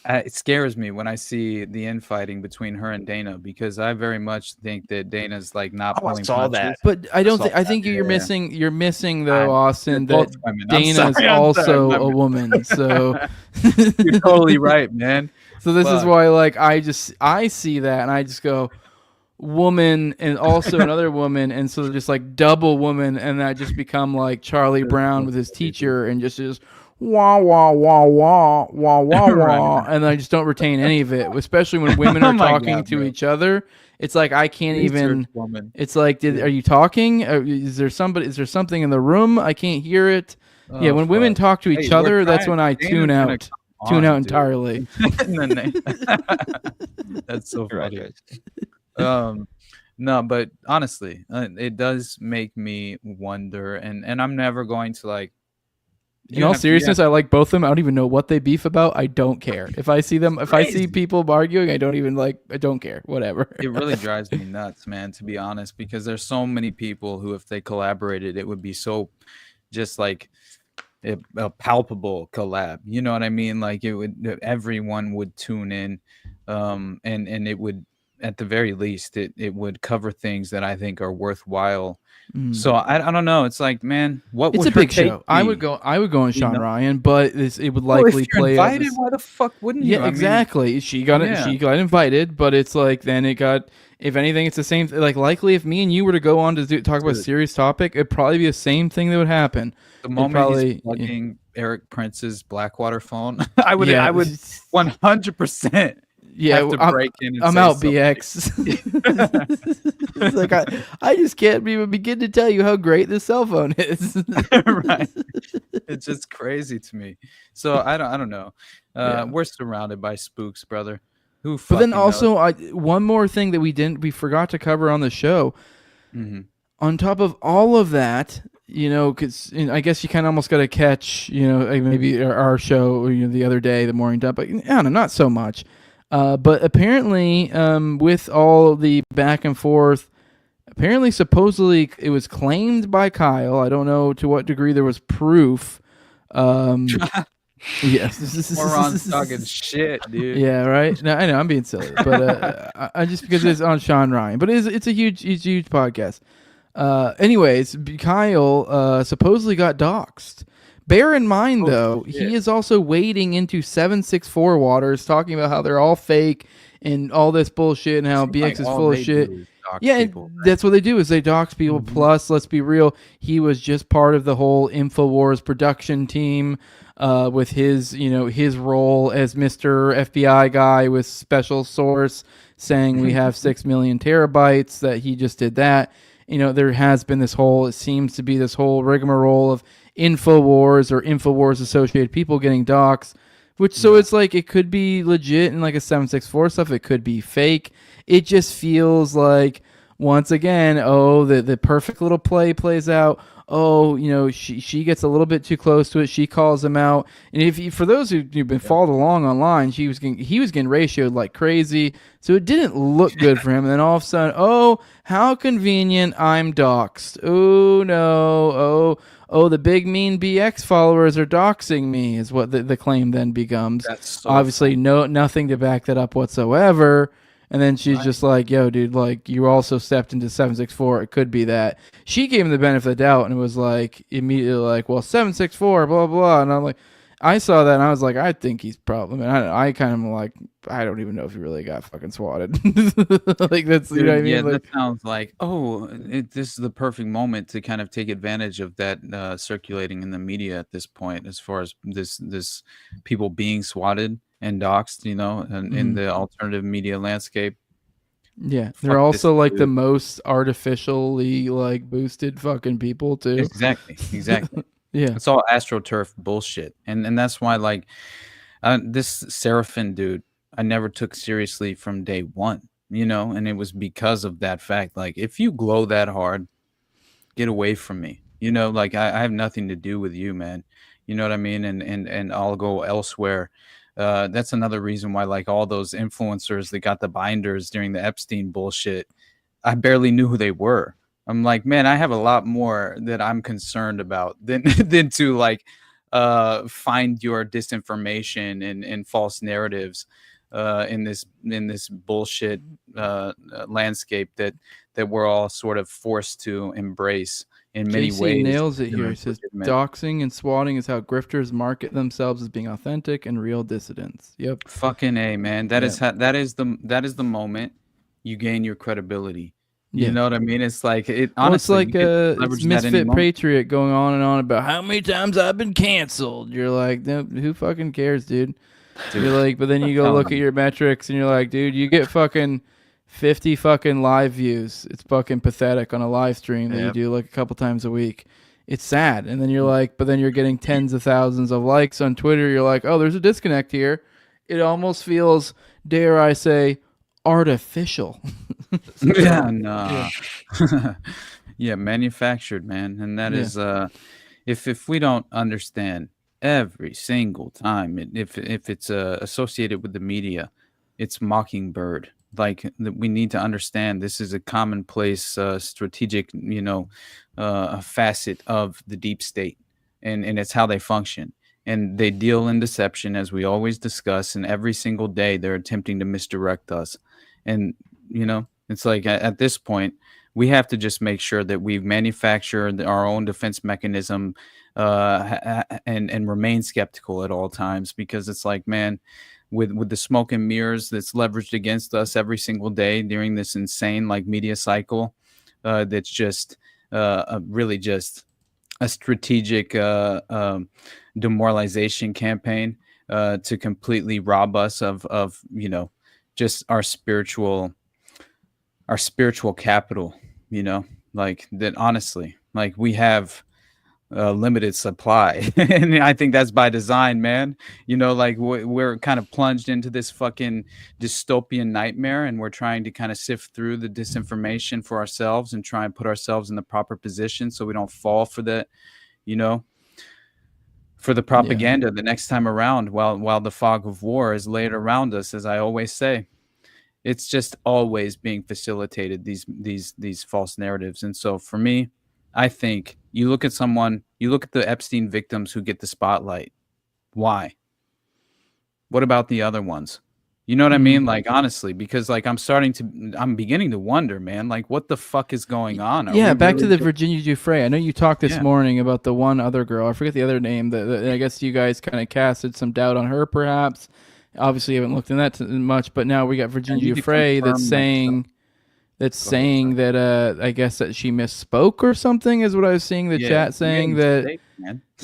it scares me when I see the infighting between her and Dana, because I very much think that Dana's like not pulling punches. But I don't think. I think you're missing though, Austin, that Dana's also a woman. So you're totally right, man. So this is why, like, I see that and I just go, woman and also another woman, and so just like double woman, and that just become like Charlie Brown with his teacher, and just wah wah wah wah wah wah wah, and I just don't retain any of it, especially when women are talking to each other. It's like I can't even. It's like, are you talking? Is there something in the room? I can't hear it. Yeah, when women talk to each other, that's when I tune out entirely. That's so funny. No, but honestly, it does make me wonder, and I'm never going to like. In all seriousness, I like both of them. I don't even know what they beef about. I don't care. If I see them, I see people arguing, I don't care. Whatever. It really drives me nuts, man, to be honest, because there's so many people who, if they collaborated, it would be so just like a palpable collab. You know what I mean? Like everyone would tune in, and it would, at the very least, it would cover things that I think are worthwhile. So I don't know. It's like, man, what? It's a big show. I would go on Sean Ryan, but it would likely play. Invited, why the fuck wouldn't you? Yeah, exactly. She got invited, but it's like then it got. If anything, it's the same. Like likely, if me and you were to go on to talk about a serious topic, it'd probably be the same thing that would happen. The moment he's plugging Eric Prince's Blackwater phone, I would 100%. Yeah, I'm out, BX. It's like I just can't even begin to tell you how great this cell phone is. Right, it's just crazy to me. So I don't know. We're surrounded by spooks, brother. But then also, one more thing that we forgot to cover on the show. Mm-hmm. On top of all of that, because I guess you kind of almost got to catch, maybe our show, the other day, the morning dump, but I don't know, not so much. But apparently, with all the back and forth, supposedly it was claimed by Kyle. I don't know to what degree there was proof. Yes, Moron's talking shit, dude. Yeah, right. No, I know I'm being silly, but I just because it's on Sean Ryan, but it's a huge podcast. Anyways, Kyle supposedly got doxxed. Bear in mind, though, he is also wading into 764 waters, talking about how they're all fake and all this bullshit, and how BX is full of shit. Yeah, people, and that's what they do is they dox people. Plus, let's be real, he was just part of the whole InfoWars production team with his, his role as Mr. FBI guy with special source saying we have 6 million terabytes, that he just did that. There has been it seems to be this whole rigmarole of InfoWars or InfoWars associated people getting doxxed, which so it's like it could be legit in like a 764 stuff. It could be fake. It just feels like once again, the perfect little play plays out. She gets a little bit too close to it. She calls him out. And for those who've been followed along online, he was getting ratioed like crazy. So it didn't look good for him. And then all of a sudden, how convenient, I'm doxxed. Oh no. Oh, the big mean BX followers are doxing me is what the claim then becomes. That's so obviously nothing to back that up whatsoever. And then she's just like, yo, dude, like, you also stepped into 764. It could be that. She gave him the benefit of the doubt and it was like, immediately like, well, 764, blah, blah. And I'm like, I saw that and I was like, I think he's probably, I kind of like, I don't even know if he really got fucking swatted. Like, that's, you know what I mean? Yeah, Like, that sounds like, this is the perfect moment to kind of take advantage of that circulating in the media at this point, as far as this people being swatted and doxxed, and in the alternative media landscape. Yeah, Fuck they're also this like dude. the most artificially like boosted fucking people too. Exactly. Yeah. It's all AstroTurf bullshit. And that's why, like, this Seraphin dude, I never took seriously from day one, and it was because of that fact. Like, if you glow that hard, get away from me. Like, I have nothing to do with you, man. You know what I mean? And I'll go elsewhere. That's another reason why, like, all those influencers that got the binders during the Epstein bullshit, I barely knew who they were. I'm like, man, I have a lot more that I'm concerned about than to like find your disinformation and false narratives in this bullshit landscape that we're all sort of forced to embrace in many JC ways. nails it here. He says doxing and swatting is how grifters market themselves as being authentic and real dissidents. Yep. Fucking A, man. That is the moment you gain your credibility. You know what I mean? It's like honestly, it's like it's Misfit Patriot going on and on about how many times I've been canceled. You're like, who fucking cares, dude? You're like, but then you go look at your metrics and you're like, dude, you get fucking 50 fucking live views. It's fucking pathetic on a live stream that you do like a couple times a week. It's sad. And then you're like, but then you're getting tens of thousands of likes on Twitter. You're like, oh, there's a disconnect here. It almost feels, dare I say, artificial. Yeah, manufactured, man. And that is if we don't understand every single time if it's associated with the media, it's Mockingbird. Like, we need to understand this is a commonplace strategic facet of the deep state, and it's how they function. And they deal in deception, as we always discuss, and every single day they're attempting to misdirect us. And it's like at this point we have to just make sure that we've manufactured our own defense mechanism and remain skeptical at all times, because it's like, man, with the smoke and mirrors that's leveraged against us every single day during this insane like media cycle, that's just really just a strategic demoralization campaign to completely rob us of just our spiritual capital, like that. Honestly, like, we have limited supply and I think that's by design, man. Like, we're kind of plunged into this fucking dystopian nightmare, and we're trying to kind of sift through the disinformation for ourselves and try and put ourselves in the proper position so we don't fall for the for the propaganda the next time around, while the fog of war is laid around us. As I always say, it's just always being facilitated, these false narratives. And so for me, I think you look at the Epstein victims who get the spotlight. Why? What about the other ones? You know what I mean? Like, honestly, because like I'm beginning to wonder, man, like, what the fuck is going on? Back to the Virginia Giuffre. I know you talked this morning about the one other girl. I forget the other name. That I guess you guys kind of casted some doubt on her, perhaps. Obviously, you haven't looked in that much, but now we got Virginia Giuffre that's saying that I guess that she misspoke or something is what I was seeing the chat saying that.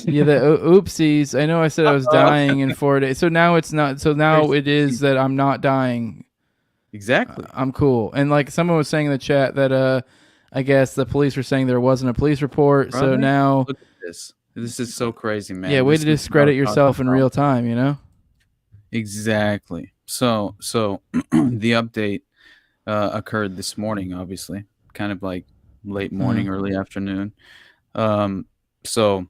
Yeah, the oopsies. I know I said I was dying in 4 days. So now it's not. So now it is that I'm not dying. Exactly. I'm cool. And like someone was saying in the chat that I guess the police were saying there wasn't a police report. Brother, so now look at this. This is so crazy, man. Yeah, way This to is discredit what I'm yourself talking in about. real time, you know? Exactly. So the update occurred this morning, obviously, kind of like late morning, early afternoon. So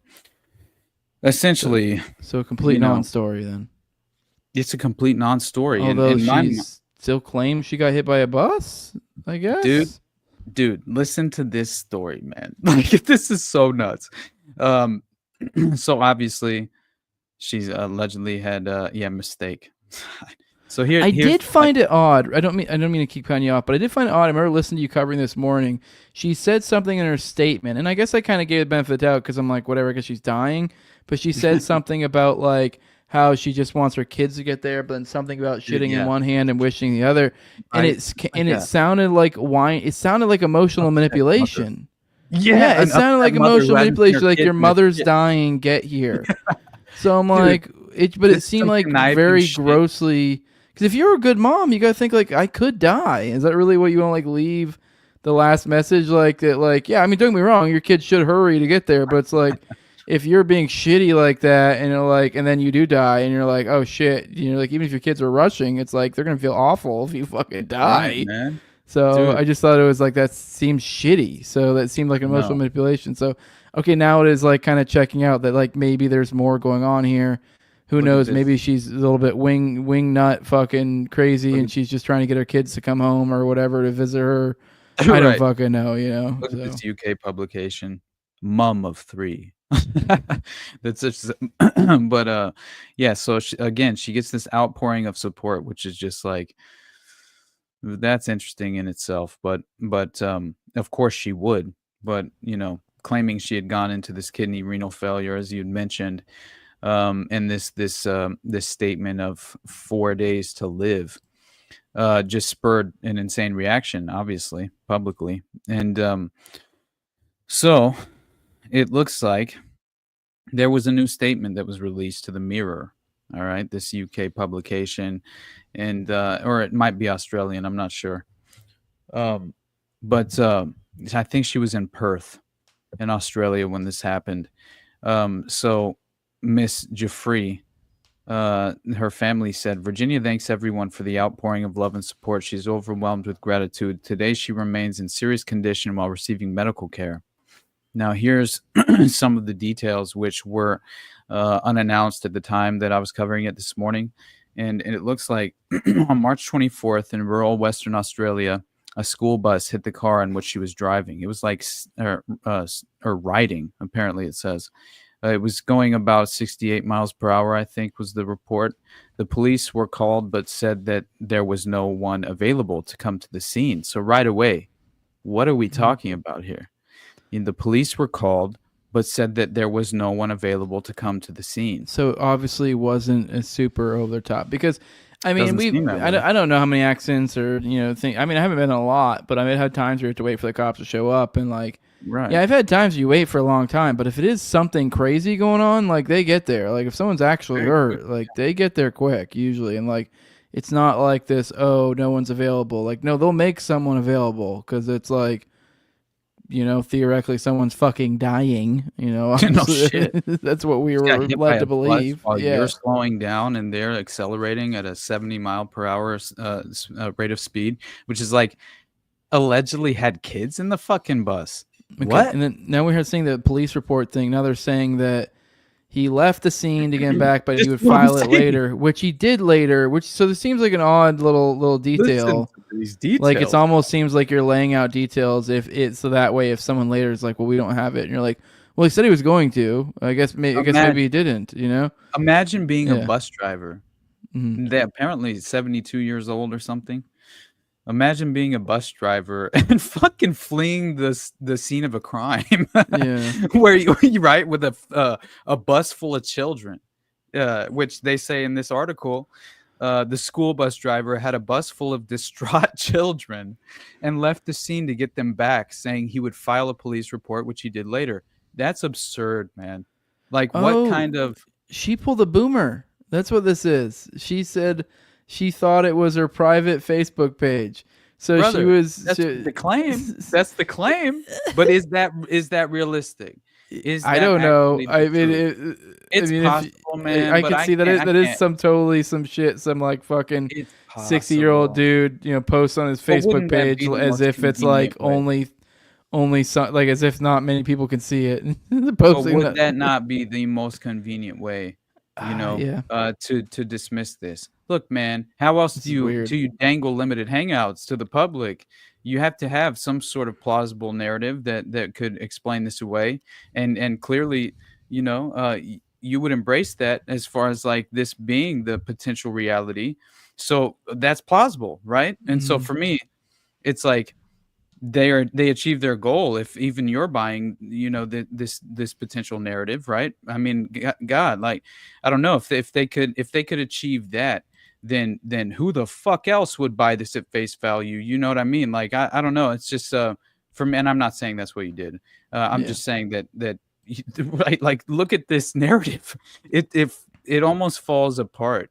essentially, so a complete you know, non-story then. It's a complete non-story. Although and she still claims she got hit by a bus, I guess. Dude, listen to this story, man. Like this is so nuts. So obviously, she's allegedly had mistake. So I did find it odd. I don't mean to keep cutting you off, but I did find it odd. I remember listening to you covering this morning. She said something in her statement, and I guess I kind of gave the benefit of the doubt because I'm like, whatever, because she's dying. But she said something about like how she just wants her kids to get there, but then something about shitting in one hand and wishing the other, and it sounded like wine. It sounded like emotional manipulation. Yeah, it sounded like emotional manipulation. Like your mother's dying, get here. So I'm like, but it seemed like very grossly. Because if you're a good mom, you gotta think like I could die. Is that really what you want to like leave the last message like that? Like, yeah, I mean, don't get me wrong, your kid should hurry to get there, but it's like if you're being shitty like that, and you're like, and then you do die, and you're like, oh shit, you know, like even if your kids are rushing, it's like they're gonna feel awful if you fucking die. Right, man. So Dude. I just thought it was like that seems shitty. So that seemed like emotional manipulation. So okay, now it is like kind of checking out that like maybe there's more going on here. Who knows? Maybe she's a little bit wing nut fucking crazy, and she's just trying to get her kids to come home or whatever to visit her. I don't fucking know, you know. Look at this UK publication, Mum of 3. That's just, but yeah. So she gets this outpouring of support, which is just like that's interesting in itself. But of course she would. But you know, claiming she had gone into this kidney renal failure, as you'd mentioned. And this statement of 4 days to live just spurred an insane reaction, obviously, publicly. And so it looks like there was a new statement that was released to the Mirror. All right, this UK publication, and or it might be Australian, I'm not sure. But I think she was in Perth in Australia when this happened. So Miss Giuffre, her family said, Virginia thanks everyone for the outpouring of love and support. She's overwhelmed with gratitude. Today, she remains in serious condition while receiving medical care. Now, here's some of the details which were unannounced at the time that I was covering it this morning. And it looks like on March 24th in rural Western Australia, a school bus hit the car in which she was driving. It was like, or riding, apparently it says. It was going about 68 miles per hour, I think, was the report. The police were called, but said that there was no one available to come to the scene. So right away, what are we talking about here? The police were called, but said that there was no one available to come to the scene. So obviously wasn't a super over the top because, I mean, I don't know how many accidents or, you know, I mean, I haven't been in a lot, but I've had times where you have to wait for the cops to show up and like, right. Yeah, I've had times you wait for a long time, but if it is something crazy going on, like they get there. Like if someone's actually hurt, like they get there quick usually. And like, it's not like this, oh, no one's available. Like, no, they'll make someone available because it's like, you know, theoretically someone's fucking dying, you know. No shit. That's what we were led to believe. While yeah. You're slowing down and they're accelerating at a 70 mile per hour rate of speed, which is like allegedly had kids in the fucking bus. Okay. What? And then now we heard seeing the police report thing. Now they're saying that he left the scene to get back, but he would file it later, which he did later. So this seems like an odd little detail. These details. Like it almost seems like you're laying out details so that way if someone later is like, well, we don't have it, and you're like, well, he said he was going to. I guess maybe he didn't. You know. Imagine being a bus driver. Mm-hmm. They apparently 72 years old or something. Imagine being a bus driver and fucking fleeing the scene of a crime, where you right with a bus full of children, which they say in this article, the school bus driver had a bus full of distraught children and left the scene to get them back, saying he would file a police report, which he did later. That's absurd, man. Like, what kind of... She pulled a boomer. That's what this is. She said she thought it was her private Facebook page. So Brother, she was... That's the claim. That's the claim. But is that realistic? I don't know. I mean, it's possible, man. I can see that that is some shit. Some like fucking 60-year-old dude, posts on his Facebook page as if it's like only some, like as if not many people can see it. Would that not be the most convenient way, yeah. To dismiss this? Look, man, how else do you dangle limited hangouts to the public? You have to have some sort of plausible narrative that could explain this away, and clearly, you would embrace that as far as like this being the potential reality. So that's plausible, right? And so for me, it's like they achieve their goal if even you're buying, this potential narrative, right? I mean, God, like, I don't know if they could achieve that. Then who the fuck else would buy this at face value? You know what I mean? Like, I don't know. It's just for me, and I'm not saying that's what you did. I'm just saying that right, like, look at this narrative. It almost falls apart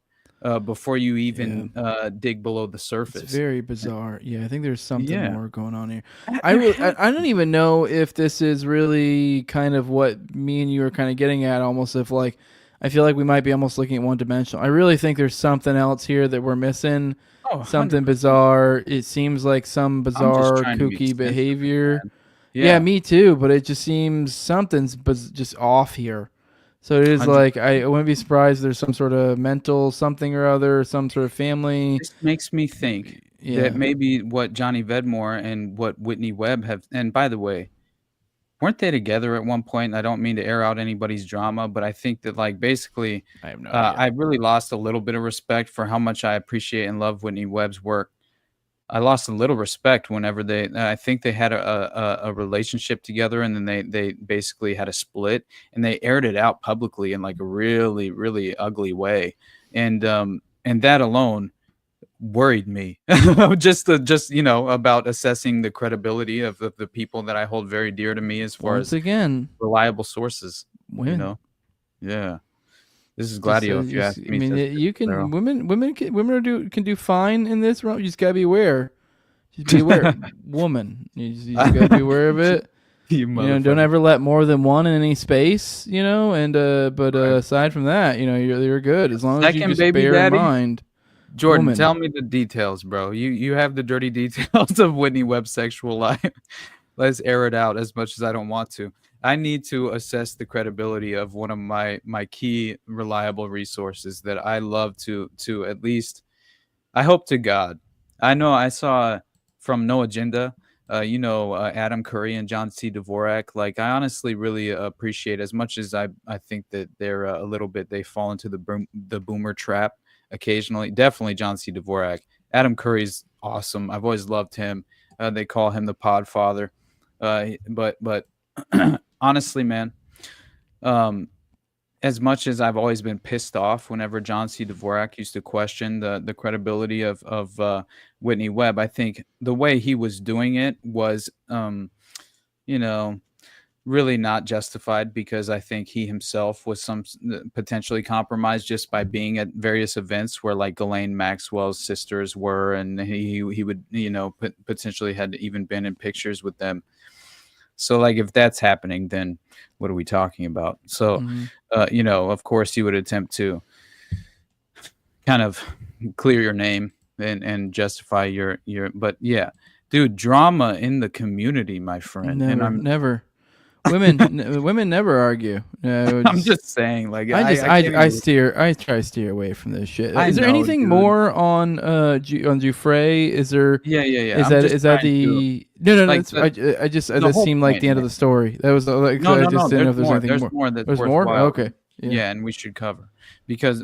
before you even dig below the surface. It's very bizarre. Yeah, I think there's something more going on here. I don't even know if this is really kind of what me and you are kind of getting at, almost if like, I feel like we might be almost looking at one-dimensional. I really think there's something else here that we're missing. Something bizarre. It seems like some bizarre, kooky behavior. Yeah, me too. But it just seems something's just off here. So it is 100%. Like I wouldn't be surprised if there's some sort of mental something or other, some sort of family. This makes me think that maybe what Johnny Vedmore and what Whitney Webb have. And by the way, weren't they together at one point? I don't mean to air out anybody's drama, but I think that, like, basically, I have no idea. I really lost a little bit of respect for how much I appreciate and love Whitney Webb's work. I lost a little respect whenever I think they had a relationship together, and then they basically had a split, and they aired it out publicly in like a really, really ugly way, and that alone worried me just about assessing the credibility of the people that I hold very dear to me as far as reliable sources. Women. Yeah, this is Gladio. If you ask me, I mean, you can women can do fine in this realm. You just gotta be aware. Just be aware, woman. You just gotta be aware of it. Don't ever let more than one in any space. And aside from that, you're good as long as you just bear in mind. Jordan, tell me the details, bro. You have the dirty details of Whitney Webb's sexual life. Let's air it out as much as I don't want to. I need to assess the credibility of one of my key reliable resources that I love to at least, I hope to God. I know I saw from No Agenda, Adam Curry and John C. Dvorak. Like, I honestly really appreciate, as much as I think that they're a little bit, they fall into the boomer trap occasionally. Definitely John C. Dvorak. Adam Curry's awesome. I've always loved him. They call him the Pod Father. But honestly, man, as much as I've always been pissed off whenever John C. Dvorak used to question the credibility of Whitney Webb, I think the way he was doing it was, really not justified, because I think he himself was potentially compromised just by being at various events where, like, Ghislaine Maxwell's sisters were, and he would potentially had even been in pictures with them. So, like, if that's happening, then what are we talking about? So, of course, you would attempt to kind of clear your name and justify your. But yeah, dude, drama in the community, my friend. Never. Women never argue. I'm just saying, like, I try to steer away from this shit. Is there anything more on Giuffre? Is there? Yeah. Is that the? No. Like, that seemed like the end of the story. That was like, no. Didn't know if there's anything there's more. more. That's there's more. Okay. Yeah, and we should cover, because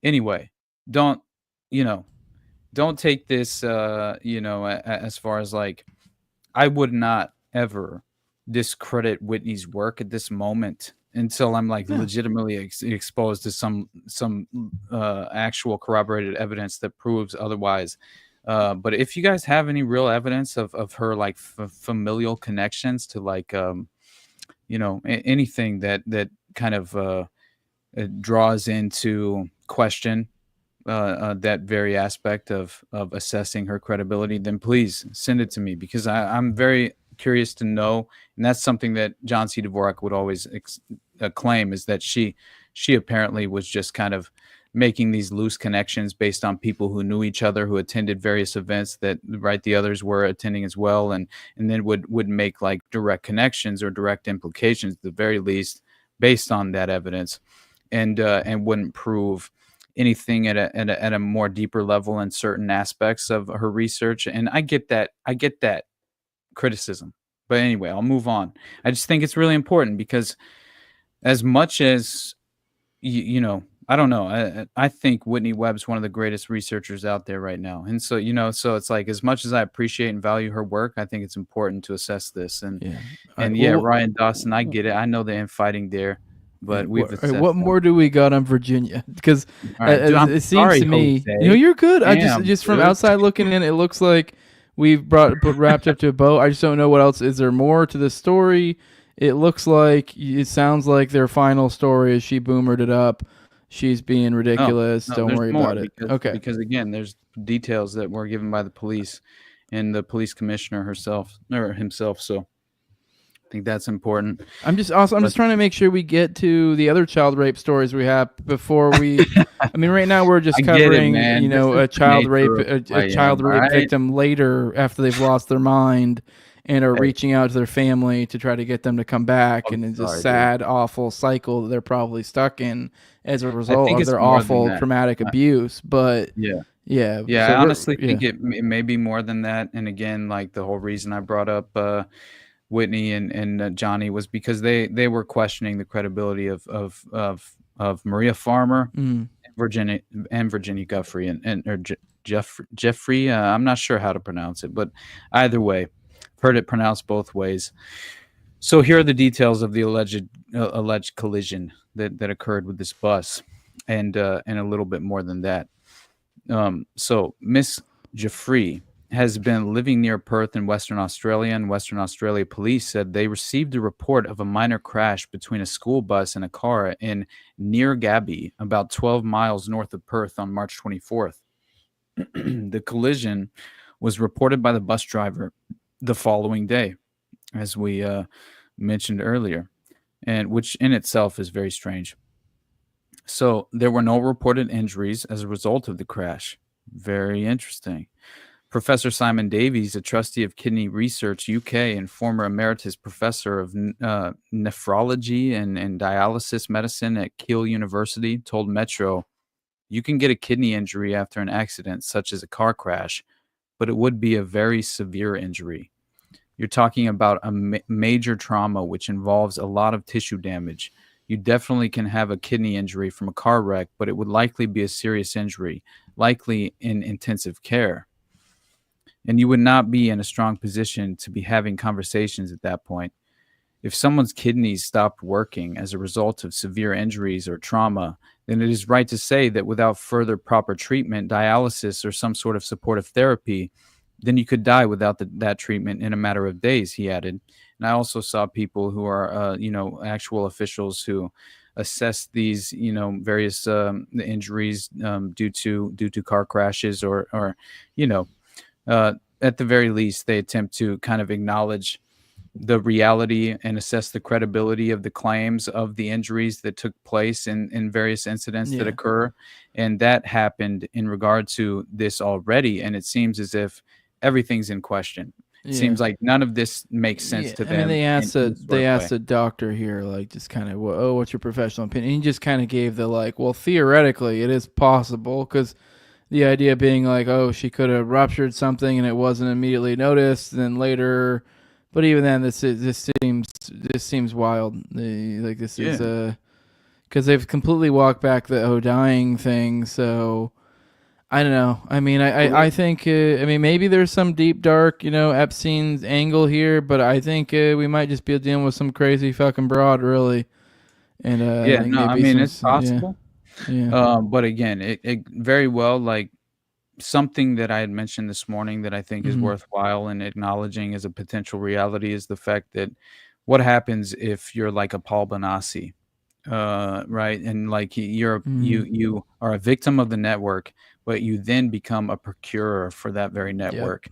anyway, don't take this as far as, like, I would not ever discredit Whitney's work at this moment. until I'm like legitimately exposed to some actual corroborated evidence that proves otherwise. But if you guys have any real evidence of her like familial connections to like anything that kind of draws into question that very aspect of assessing her credibility, then please send it to me, because I'm very curious to know. And that's something that John C. Dvorak would always claim, is that she apparently was just kind of making these loose connections based on people who knew each other, who attended various events that the others were attending as well, and then would make like direct connections or direct implications at the very least based on that evidence, and wouldn't prove anything at a more deeper level in certain aspects of her research. And I get that criticism, but anyway, I'll move on. I just think it's really important, because as much as I don't know, I think Whitney Webb's one of the greatest researchers out there right now. And so so it's like, as much as I appreciate and value her work, I think it's important to assess this. And Ryan Dawson, I get it. I know the infighting there, but what more do we got on Virginia? Because dude, it seems to me, Jose. you're good. I Damn, just from dude. outside looking in, it looks like we've wrapped up to a bow. I just don't know what else. Is there more to the story? It sounds like their final story is she boomered it up. She's being ridiculous. No, don't worry about it. Okay. Because again, there's details that were given by the police and the police commissioner himself. So I think that's important. I'm just trying to make sure we get to the other child rape stories we have before we. I mean, right now we're just covering, a child rape, a child rape victim later after they've lost their mind and are reaching out to their family to try to get them to come back, and it's a sad, awful cycle that they're probably stuck in as a result of their awful traumatic abuse. But I honestly think it may be more than that. And again, like the whole reason I brought up Whitney and Johnny was because they were questioning the credibility of Maria Farmer, and Virginia Giuffre or Giuffre. I'm not sure how to pronounce it, but either way, I've heard it pronounced both ways. So here are the details of the alleged collision that occurred with this bus, and a little bit more than that. So Miss Giuffre has been living near Perth in Western Australia, and Western Australia police said they received a report of a minor crash between a school bus and a car in Near Gabby, about 12 miles north of Perth, on March 24th. The collision was reported by the bus driver the following day, as we mentioned earlier, and which in itself is very strange. So there were no reported injuries as a result of the crash. Very interesting. Professor Simon Davies, a trustee of Kidney Research UK and former emeritus professor of nephrology and dialysis medicine at Keele University, told Metro, "You can get a kidney injury after an accident such as a car crash, but it would be a very severe injury. You're talking about a major trauma which involves a lot of tissue damage. You definitely can have a kidney injury from a car wreck, but it would likely be a serious injury, likely in intensive care. And you would not be in a strong position to be having conversations at that point. If someone's kidneys stopped working as a result of severe injuries or trauma, then it is right to say that without further proper treatment, dialysis, or some sort of supportive therapy, then you could die without that treatment in a matter of days," he added. And I also saw people who are, actual officials who assess these, various injuries due to car crashes or at the very least, they attempt to kind of acknowledge the reality and assess the credibility of the claims of the injuries that took place in various incidents that occur. And that happened in regard to this already. And it seems as if everything's in question. It seems like none of this makes sense to them. I mean, they asked a doctor here, like, just kind of, what's your professional opinion? And he just kind of gave the, like, well, theoretically, it is possible, because the idea being like, oh, she could have ruptured something and it wasn't immediately noticed, and then later, but even then, this seems wild. This is because they've completely walked back the dying thing. So I don't know. I mean, I think maybe there's some deep dark Epstein's angle here, but I think we might just be dealing with some crazy fucking broad, really. And Yeah, no, I maybe mean some it's possible. Yeah. But again, it very well, like, something that I had mentioned this morning that I think is Mhm. worthwhile in acknowledging as a potential reality is the fact that what happens if you're like a Paul Benassi, right? And like Mhm. you are a victim of the network, but you then become a procurer for that very Yep. network,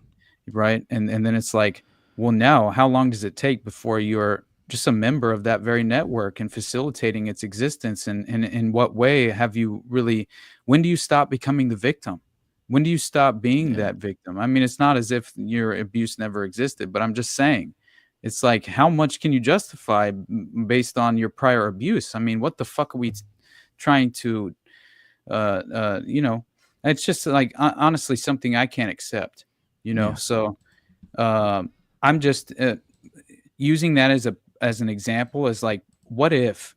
right? And then it's like, well, now how long does it take before you're just a member of that very network and facilitating its existence? And in what way have you really? When do you stop becoming the victim? When do you stop being Yeah. that victim? I mean, it's not as if your abuse never existed, but I'm just saying, it's like, how much can you justify based on your prior abuse? I mean, what the fuck are we trying to, you know, it's just like, honestly, something I can't accept, you know? Yeah. So, I'm just using that as an example, as like, what if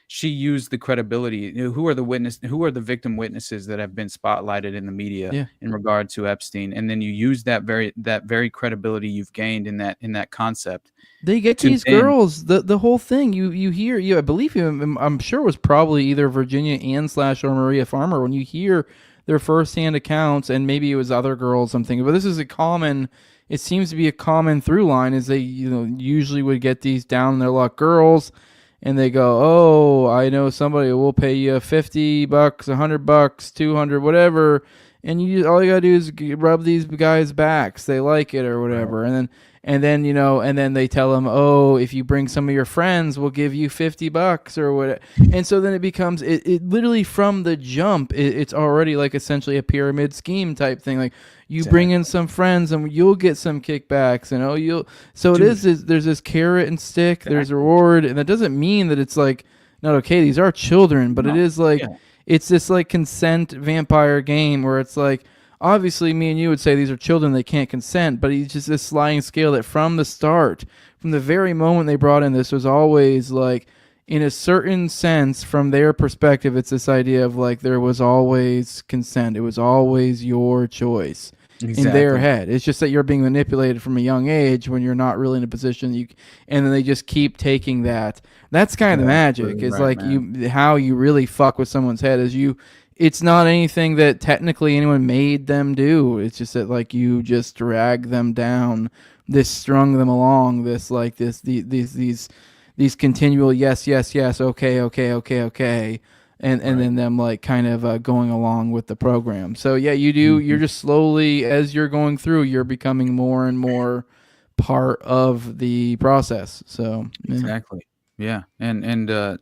she used the credibility? Who are the victim witnesses that have been spotlighted in the media Yeah. in regard to Epstein, and then you use that very credibility you've gained in that concept They get to these then girls. The whole thing. You hear. I believe him. I'm sure it was probably either Virginia and / or Maria Farmer. When you hear their firsthand accounts, and maybe it was other girls. I'm thinking, but this is a common. It seems to be a common through line. Is they usually would get these down on their luck girls, and they go, "Oh, I know somebody who will pay you $50, $100, 200, whatever." And all you gotta do is rub these guys' backs. They like it or whatever, and then they tell them, oh, if you bring some of your friends, we'll give you $50 or what. And so then it becomes it literally from the jump. It's already like essentially a pyramid scheme type thing. Like you bring in some friends and you'll get some kickbacks, and you'll. So Dude. there's this carrot and stick. There's a reward, and that doesn't mean that it's like not okay. These are children, but it is like it's this like consent vampire game where it's like. Obviously, me and you would say these are children, they can't consent, but he's just this sliding scale that from the start, from the very moment they brought in this, was always like, in a certain sense, from their perspective, it's this idea of like there was always consent. It was always your choice in their Exactly. head. It's just that you're being manipulated from a young age when you're not really in a position and then they just keep taking that. That's kind of the magic, is right, like how you really fuck with someone's head is it's not anything that technically anyone made them do. It's just that like you just drag them down, strung them along, these continual yes, okay, and then them like kind of going along with the program. So yeah, you do. You're just slowly, as you're going through, you're becoming more and more part of the process. So Exactly. Yeah. And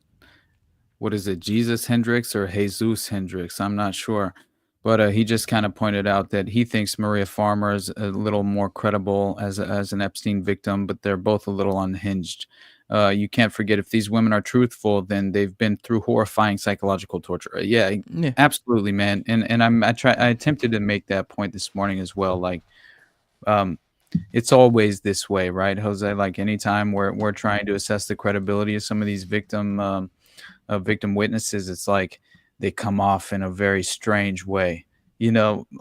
what is it, Jesus Hendricks or Jesus Hendricks? I'm not sure. But he just kind of pointed out that he thinks Maria Farmer is a little more credible as an Epstein victim, but they're both a little unhinged. You can't forget, if these women are truthful, then they've been through horrifying psychological torture. Yeah, absolutely, man. And I attempted to make that point this morning as well. Like, it's always this way, right, Jose? Like anytime we're trying to assess the credibility of some of these victim witnesses, it's like they come off in a very strange way,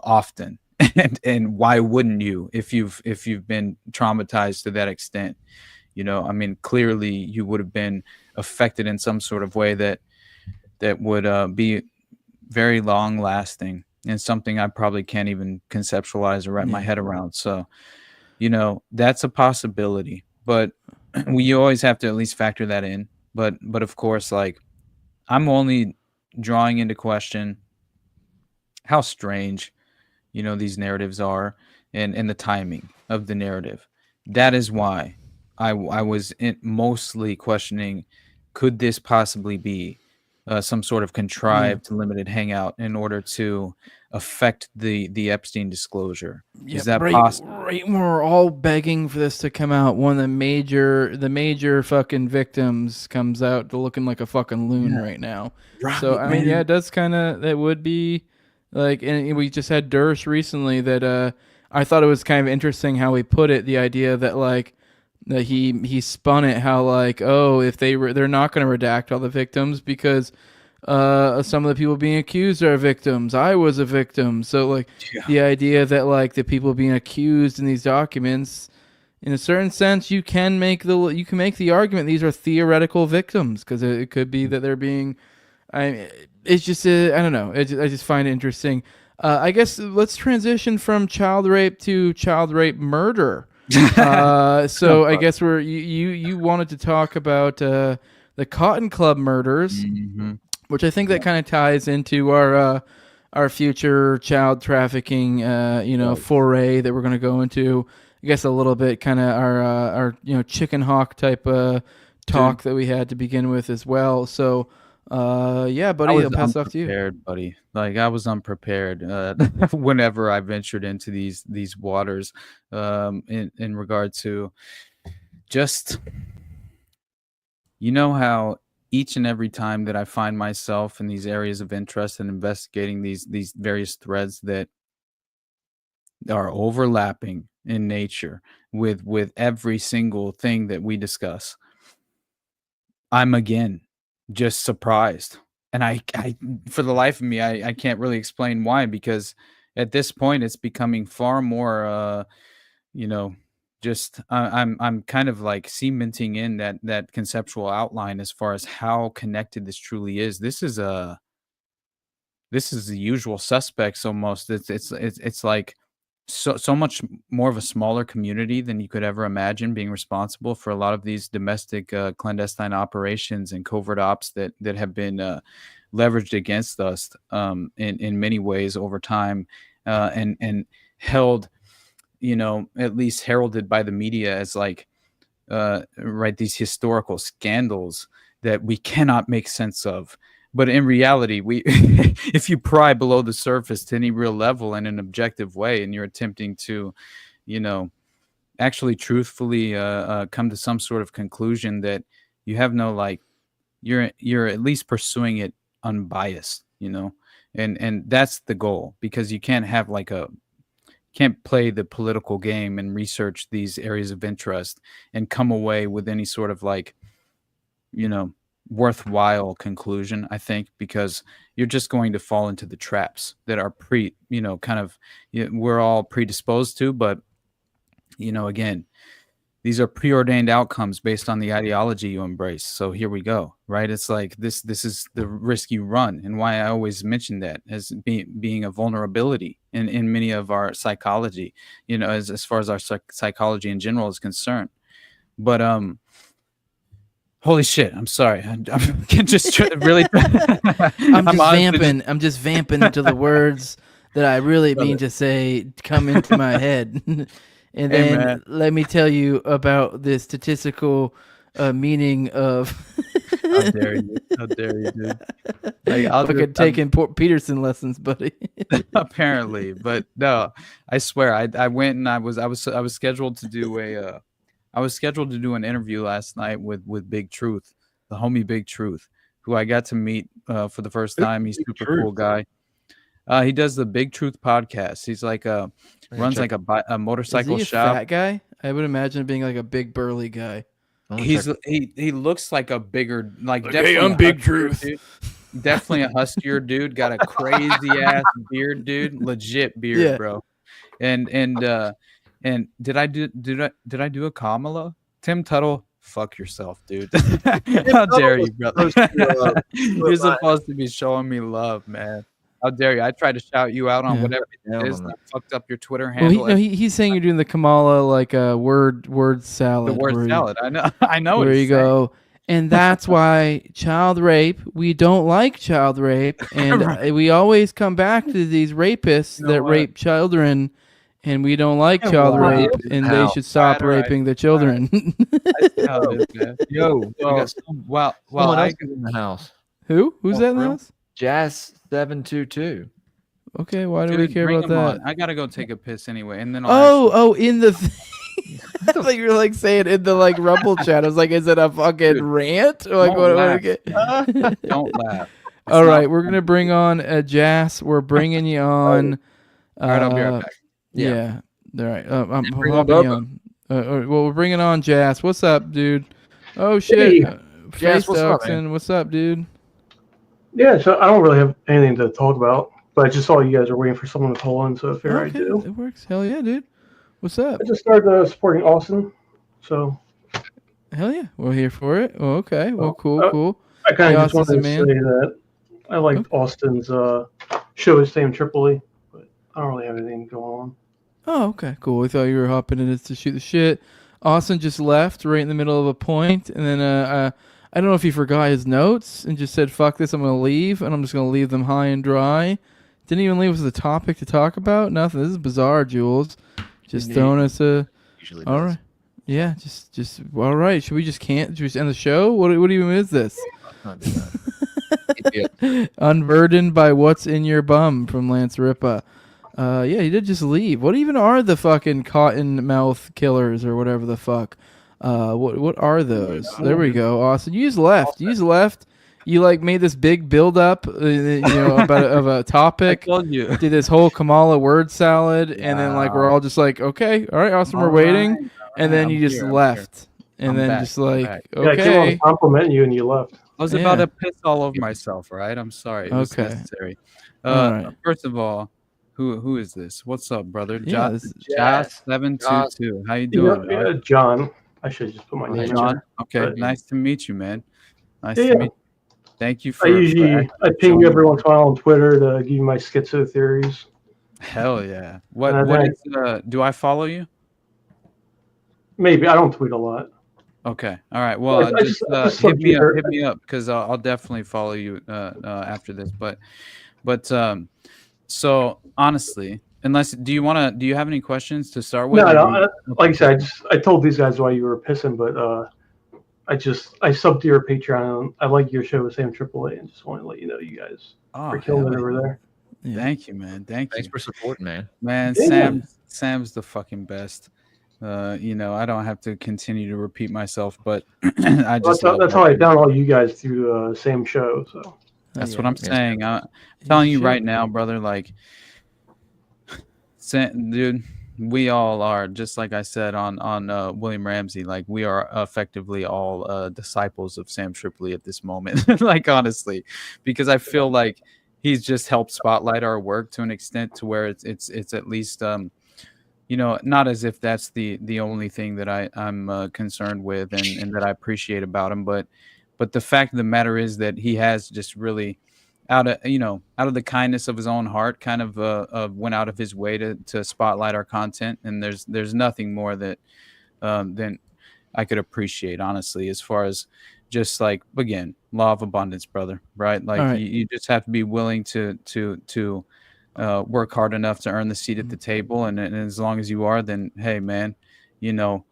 often. and why wouldn't you, if you've been traumatized to that extent? I mean, clearly you would have been affected in some sort of way that would be very long lasting, and something I probably can't even conceptualize or wrap my head around. So, that's a possibility, but we always have to at least factor that in. But of course, like, I'm only drawing into question how strange, these narratives are, and the timing of the narrative. That is why I was mostly questioning, could this possibly be some sort of contrived limited hangout in order to affect the Epstein disclosure? Is that possible? Right when we're all begging for this to come out, one of the major fucking victims comes out looking like a fucking loon right now. Right, So I mean, man. it does kind of, that would be like, and we just had Durst recently that I thought it was kind of interesting how he put it, the idea that like that he spun it how like, oh, if they're not going to redact all the victims because some of the people being accused are victims. I was a victim. So like the idea that like the people being accused in these documents in a certain sense, you can make the argument these are theoretical victims, because it could be that they're being. It's just I don't know. I just find it interesting. I guess let's transition from child rape to child rape murder. So I guess you wanted to talk about the Cotton Club murders, which I think that kind of ties into our future child trafficking foray that we're going to go into. I guess a little bit kind of our Chickenhawk type talk that we had to begin with as well. So buddy, I'll pass it off to you. Buddy. Like I was unprepared whenever I ventured into these waters in regard to just how each and every time that I find myself in these areas of interest and investigating these various threads that are overlapping in nature with every single thing that we discuss, I'm again just surprised. And I for the life of me, I can't really explain why, because at this point it's becoming far more just I'm kind of like cementing in that conceptual outline as far as how connected this truly is. This is the usual suspects almost. It's like so much more of a smaller community than you could ever imagine being responsible for a lot of these domestic clandestine operations and covert ops that have been leveraged against us in many ways over time and held, at least heralded by the media as like these historical scandals that we cannot make sense of. But in reality, if you pry below the surface to any real level in an objective way, and you're attempting to, actually truthfully come to some sort of conclusion that you have no you're at least pursuing it unbiased, and that's the goal, because you can't have can't play the political game and research these areas of interest and come away with any sort of worthwhile conclusion, I think, because you're just going to fall into the traps that are we're all predisposed to. But again, these are preordained outcomes based on the ideology you embrace. So here we go, right? It's like this is the risk you run, and why I always mention that as being a vulnerability in many of our psychology, as far as our psychology in general is concerned. But holy shit! I'm sorry. I'm just really. I'm just vamping until the words that I really mean to say come into my head, and then let me tell you about the statistical meaning of. How dare you? How dare you, dude? I've taken Peterson lessons, buddy. Apparently, but no, I swear, I went and I was scheduled to do an interview last night with Big Truth, the homie Big Truth, who I got to meet for the first time. He's super cool guy. He does the Big Truth podcast. He's runs a motorcycle Is he shop. A fat guy? I would imagine being like a big burly guy. He looks like a bigger hey, I'm Big Truth. Definitely a huskier dude. Got a crazy ass beard, dude. Legit beard, bro. And did I do a Kamala? Tim Tuttle, fuck yourself, dude. How dare you, brother? You're supposed to be showing me love, man. How dare you? I tried to shout you out on whatever it is. I fucked up your Twitter handle. Well, he's saying you're doing the Kamala word salad. The word salad. I know. Where you go. And that's why child rape, we don't like child rape. And we always come back to these rapists that rape children. And we don't like child rape, and they should stop raping the children. Yo, well, someone else is in the house. Who's that in the house? Jazz 722. Okay, why do we care about that? I gotta go take a piss anyway, and then in the. I thought you were saying in the Rumble chat. I was like, is it a fucking rant? Or Don't laugh. All right, we're gonna bring on Jazz. We're bringing you on. All right, I'll be right back. Yeah. All right. I'm hopping on. We're bringing on Jazz. What's up, dude? Oh shit. Hey, Jazz, what's up, dude? Yeah, so I don't really have anything to talk about, but I just saw you guys are waiting for someone to call in, so I figured I do. It works. Hell yeah, dude. What's up? I just started supporting Austin, so Hell yeah, we're here for it. Oh, okay. Well, cool. I kind of just Austin's wanted a to man. say that I liked Austin's show with Sam Tripoli, but I don't really have anything going on. Oh, okay, cool. We thought you were hopping in to shoot the shit. Austin just left right in the middle of a point, and then I don't know if he forgot his notes and just said, "Fuck this, I'm gonna leave," and I'm just gonna leave them high and dry. Didn't even leave us a topic to talk about. Nothing. This is bizarre, Jules. Just Indeed. throwing us a. Usually All does. right. Yeah. Just. All right. Should we just end the show? What even is this? Unburdened by what's in your bum from Lance Ripa. Yeah, he did just leave. What even are the fucking cotton mouth killers or whatever the fuck? What are those? There we go, Austin. You just left. You like made this big build up, of a topic. I told you. Did this whole Kamala word salad, and then like we're all just like, okay, all right, Austin, we're waiting, and then you just left, and then just like, Yeah, I came okay. on complimenting you and you left. I was about to piss all over myself. All right, I'm sorry. It was Okay. necessary. All right. First of all, who is this? What's up, brother? Yeah, this is Josh722. How you doing? Yeah, John. I should just put my name John. in. Okay, But- nice to meet you, man. Nice Yeah. to meet you. Thank you for. I ping you every once in a while on Twitter to give you my schizo theories. Hell yeah. And What I- is do I follow you? Maybe I don't tweet a lot. Okay. All right. Well, I just hit me up. your- Hit me up because I'll definitely follow you after this. But so honestly, do you have any questions to start with? No. Like I said, I told these guys why you were pissing, but I subbed to your Patreon. I like your show with Sam AAA, and just want to let you know you guys are killing it over there. Thank you, man. Thanks for supporting, man. Man, Yeah. Sam's the fucking best. I don't have to continue to repeat myself, but I just That's how I found all you guys through Sam's show. So that's what I'm saying. I'm telling you right now, brother. Like, dude, we all are, just like I said on William Ramsey. Like, we are effectively all disciples of Sam Tripoli at this moment. Like, honestly, because I feel like he's just helped spotlight our work to an extent to where it's at least not as if that's the only thing that I'm concerned with and that I appreciate about him, but the fact of the matter is that he has just really out of the kindness of his own heart kind of went out of his way to spotlight our content, and there's nothing more that than I could appreciate, honestly, as far as just like, again, law of abundance, brother, right? Like, right. you just have to be willing to work hard enough to earn the seat at the table, and as long as you are, then hey, man, the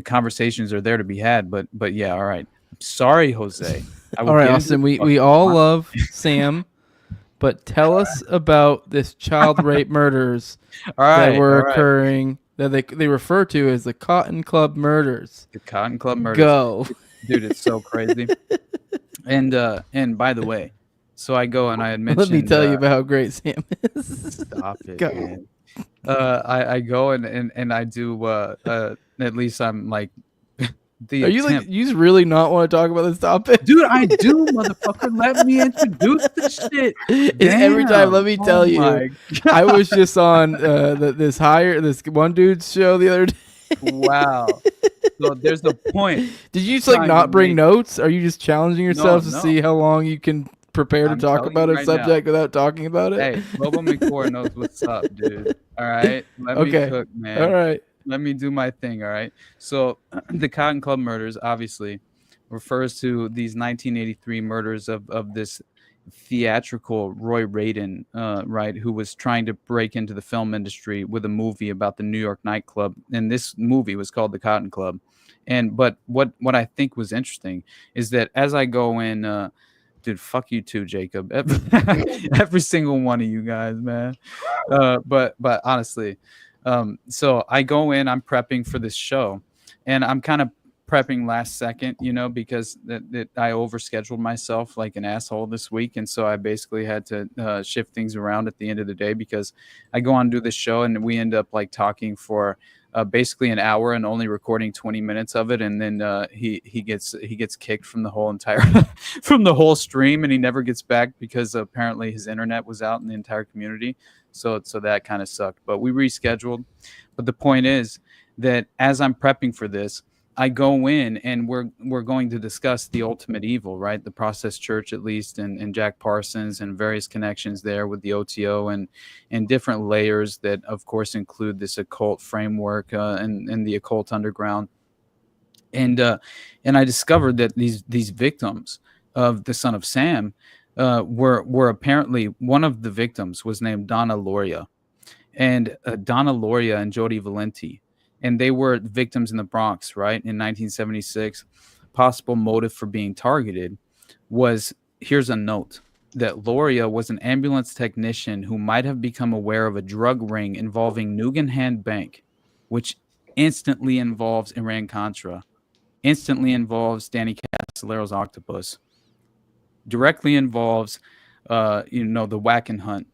conversations are there to be had. But yeah, all right. Sorry, Jose. All right, Austin. We all love Sam, but tell us about this child rape murders that were occurring that they refer to as the Cotton Club murders. The Cotton Club murders. Go, dude! It's so crazy. And by the way, so I go and I had mentioned. Let me tell you about how great Sam is. Stop it, Go. man. I go and I do. At least I'm like. Are you like, you just really not want to talk about this topic? Dude, I do, motherfucker. Let me introduce this shit. Every time, let me tell you, my I was just on this one dude's show the other day. Wow. So there's the point. Did you just like not bring notes? Are you just challenging yourself to see how long you can prepare to talk about a subject without talking about it? Hey, Bobo McCord knows what's up, dude. All right? Let me cook, man. All right. Let me do my thing, all right? So the Cotton Club murders obviously refers to these 1983 murders of this theatrical Roy Radin, right, who was trying to break into the film industry with a movie about the New York nightclub. And this movie was called The Cotton Club. But what I think was interesting is that as I go in, dude, fuck you too, Jacob. Every single one of you guys, man. But honestly, so I go in, I'm prepping for this show, and I'm kind of prepping last second, because that I overscheduled myself like an asshole this week, and so I basically had to shift things around at the end of the day, because I go on and do this show and we end up like talking for basically an hour and only recording 20 minutes of it, and then he gets kicked from the whole entire from the whole stream, and he never gets back because apparently his internet was out in the entire community. So that kind of sucked, but we rescheduled. But the point is that as I'm prepping for this, I go in and we're going to discuss the ultimate evil, right? The Process Church, at least, and Jack Parsons and various connections there with the OTO and different layers that, of course, include this occult framework and the occult underground. And I discovered that these victims of the Son of Sam were apparently, one of the victims was named Donna Loria, and Donna Loria and Jody Valenti. And they were victims in the Bronx, right, in 1976. Possible motive for being targeted was, here's a note, that Loria was an ambulance technician who might have become aware of a drug ring involving Nugan Bank, which instantly involves Iran-Contra, instantly involves Danny Castellero's Octopus, directly involves, the Whack and Hunt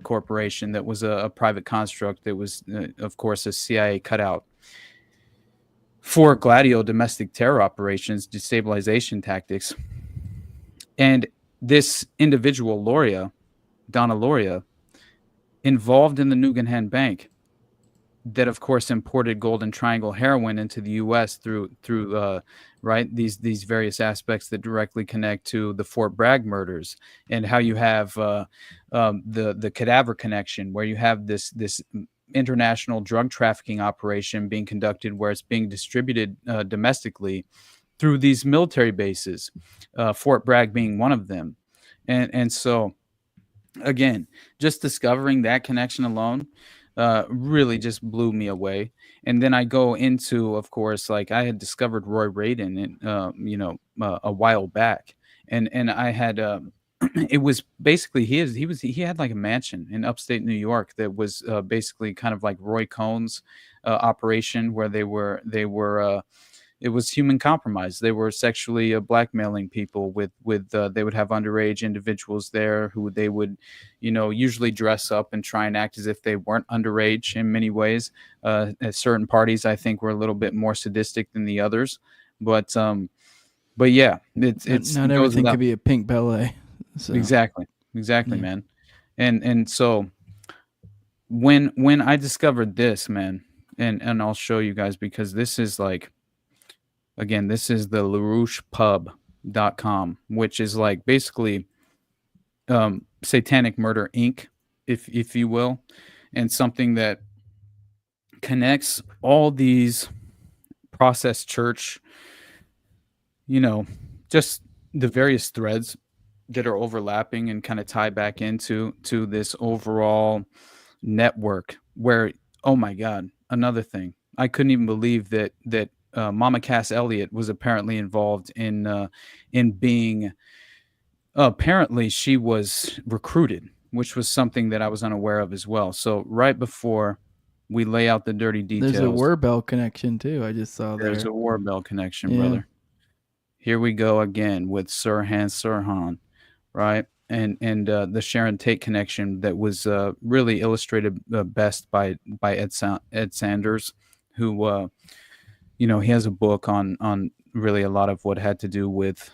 corporation that was a private construct that was, of course, a CIA cutout for Gladio domestic terror operations, destabilization tactics. And this individual, Donna Loria, involved in the Nugan Bank, that of course imported Golden Triangle heroin into the U.S. through right these various aspects that directly connect to the Fort Bragg murders, and how you have the cadaver connection, where you have this international drug trafficking operation being conducted, where it's being distributed domestically through these military bases, Fort Bragg being one of them, and so again, just discovering that connection alone really just blew me away. And then I go into, of course, like I had discovered Roy Radin, a while back, and I had it was basically he had like a mansion in upstate New York that was basically kind of like Roy Cohn's operation, where they were it was human compromise. They were sexually blackmailing people with they would have underage individuals there who they would, usually dress up and try and act as if they weren't underage in many ways. At certain parties, I think, were a little bit more sadistic than the others. But yeah, it's not everything could be a pink ballet. So. Exactly, yeah. Man. And so when I discovered this, man, and I'll show you guys, because this is like, again, this is the LaRouchePub.com, which is like basically Satanic Murder Inc., if you will, and something that connects all these Process Church, just the various threads that are overlapping and kind of tie back into this overall network where, oh my God, another thing. I couldn't even believe that Mama Cass Elliott was apparently involved in being, apparently she was recruited, which was something that I was unaware of as well. So right before we lay out the dirty details, there's a Warbell connection too. I just saw there's a Warbell connection, brother. Here we go again with Sirhan, right? And the Sharon Tate connection that was really illustrated best by Ed Sanders, who he has a book on really a lot of what had to do with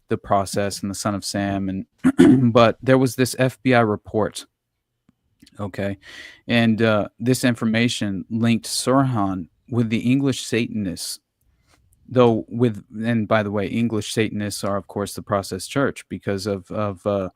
the process and the Son of Sam. And but there was this FBI report, okay, and this information linked Sirhan with the English Satanists, and by the way, English Satanists are, of course, the Process Church, because of Robert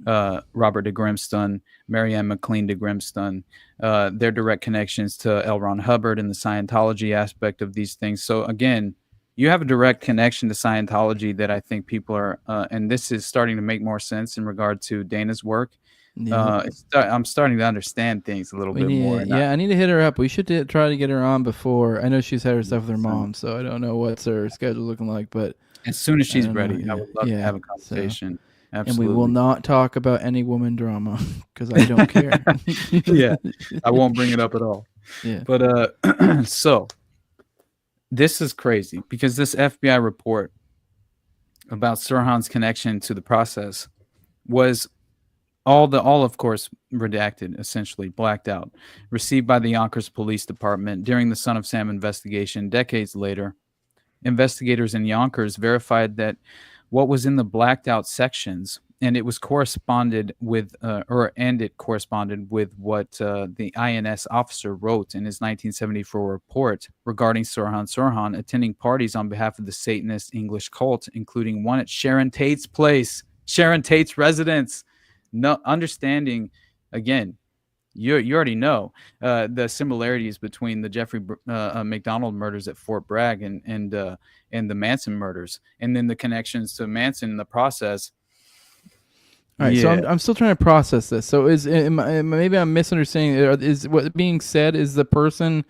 de Grimston, Marianne McLean de Grimston, their direct connections to L. Ron Hubbard and the Scientology aspect of these things. So again, you have a direct connection to Scientology that I think people are, and this is starting to make more sense in regard to Dana's work. Yeah. I'm starting to understand things a little bit more. Yeah, I need to hit her up. We should try to get her on before. I know she's had her stuff with her mom, so I don't know what's her schedule looking like. But as soon as she's ready, I would love to have a conversation. So, absolutely. And we will not talk about any woman drama because I don't care. Yeah, I won't bring it up at all. Yeah. But so this is crazy because this FBI report about Sirhan's connection to the process was all of course redacted, essentially blacked out, received by the Yonkers Police Department during the Son of Sam investigation decades later. Investigators in Yonkers verified that what was in the blacked out sections, and it corresponded with what the INS officer wrote in his 1974 report regarding Sirhan attending parties on behalf of the Satanist English cult, including one at Sharon Tate's place, Sharon Tate's residence. No understanding, again, you already know the similarities between the Jeffrey McDonald murders at Fort Bragg and the Manson murders, and then the connections to Manson in the process. All right, so I'm still trying to process this. So maybe I'm misunderstanding. Is what being said is the person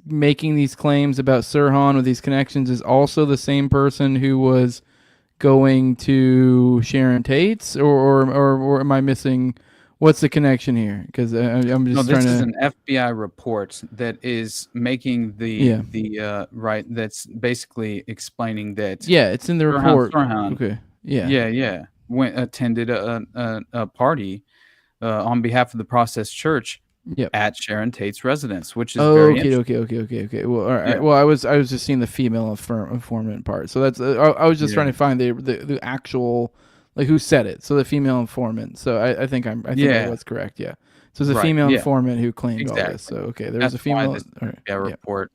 making these claims about Sirhan with these connections is also the same person who was going to Sharon Tate's, or am I missing? What's the connection here? Because I'm just trying to. This is an FBI report that is making the right. That's basically explaining that. Yeah, it's in the report. Sirhan, okay. Yeah. Attended a party on behalf of the Process Church at Sharon Tate's residence, which is very interesting. Okay. Well, all right. Yeah. Well, I was just seeing the female informant part, so that's I was just trying to find the actual who said it. So the female informant. So I think I was correct. Yeah. So it's a female informant who claimed all this. So okay, there's a female. Report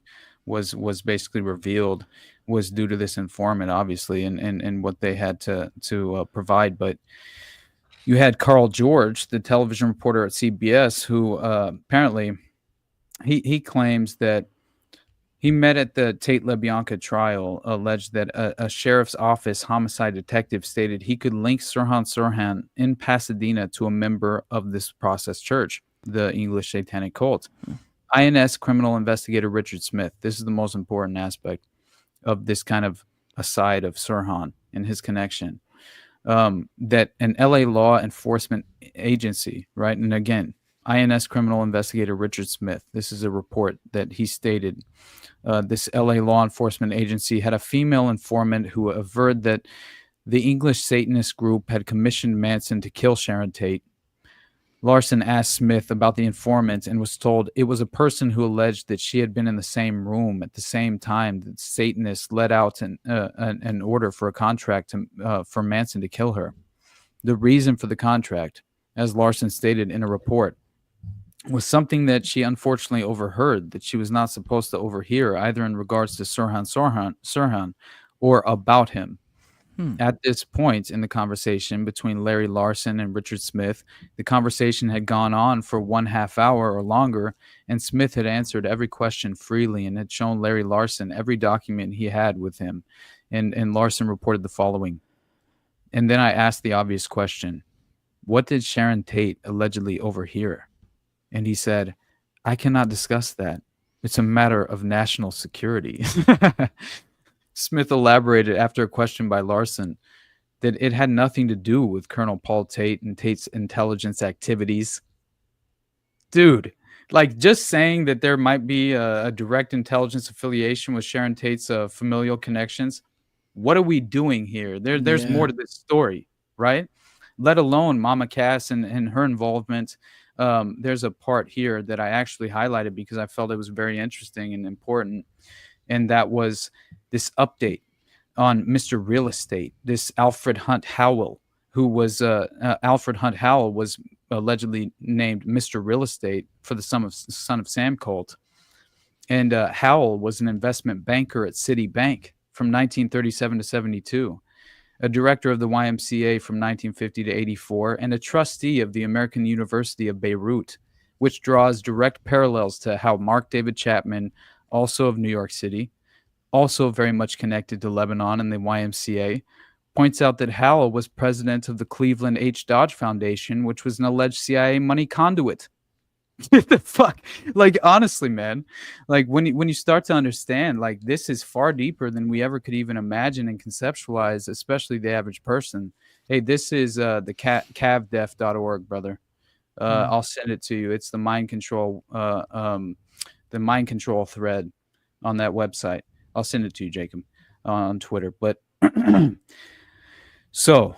was basically revealed was due to this informant, obviously, and what they had to provide, but. You had Carl George, the television reporter at CBS, who apparently he claims that he met at the Tate LaBianca trial, alleged that a sheriff's office homicide detective stated he could link Sirhan in Pasadena to a member of this Process Church, the English Satanic Cult. INS criminal investigator Richard Smith. This is the most important aspect of this kind of aside of Sirhan and his connection. That an LA law enforcement agency, right? And again, INS criminal investigator Richard Smith, this is a report that he stated. This LA law enforcement agency had a female informant who averred that the English Satanist group had commissioned Manson to kill Sharon Tate. Larson asked Smith about the informant and was told it was a person who alleged that she had been in the same room at the same time that Satanists let out an order for a contract for Manson to kill her. The reason for the contract, as Larson stated in a report, was something that she unfortunately overheard that she was not supposed to overhear, either in regards to Sirhan or about him. At this point in the conversation between Larry Larson and Richard Smith, the conversation had gone on for 1/2 hour or longer, and Smith had answered every question freely and had shown Larry Larson every document he had with him. And Larson reported the following. And then I asked the obvious question, what did Sharon Tate allegedly overhear? And he said, I cannot discuss that. It's a matter of national security. Smith elaborated after a question by Larson that it had nothing to do with Colonel Paul Tate and Tate's intelligence activities. Dude, just saying that there might be a direct intelligence affiliation with Sharon Tate's familial connections. What are we doing here? There's more to this story, right? Let alone Mama Cass and her involvement. There's a part here that I actually highlighted because I felt it was very interesting and important. And that was this update on Mr. Real Estate, this Alfred Hunt Howell, who was Alfred Hunt Howell was allegedly named Mr. Real Estate for the Son of Sam cult. And Howell was an investment banker at Citibank from 1937 to 72, a director of the YMCA from 1950 to 84, and a trustee of the American University of Beirut, which draws direct parallels to how Mark David Chapman, also of New York City, also very much connected to Lebanon and the YMCA, points out that Howell was president of the Cleveland H. Dodge Foundation, which was an alleged CIA money conduit. What the fuck? Honestly, man, when you start to understand, this is far deeper than we ever could even imagine and conceptualize, especially the average person. Hey, this is the cavdef.org, brother. I'll send it to you. It's the mind control thread on that website. I'll send it to you, Jacob, on Twitter. But so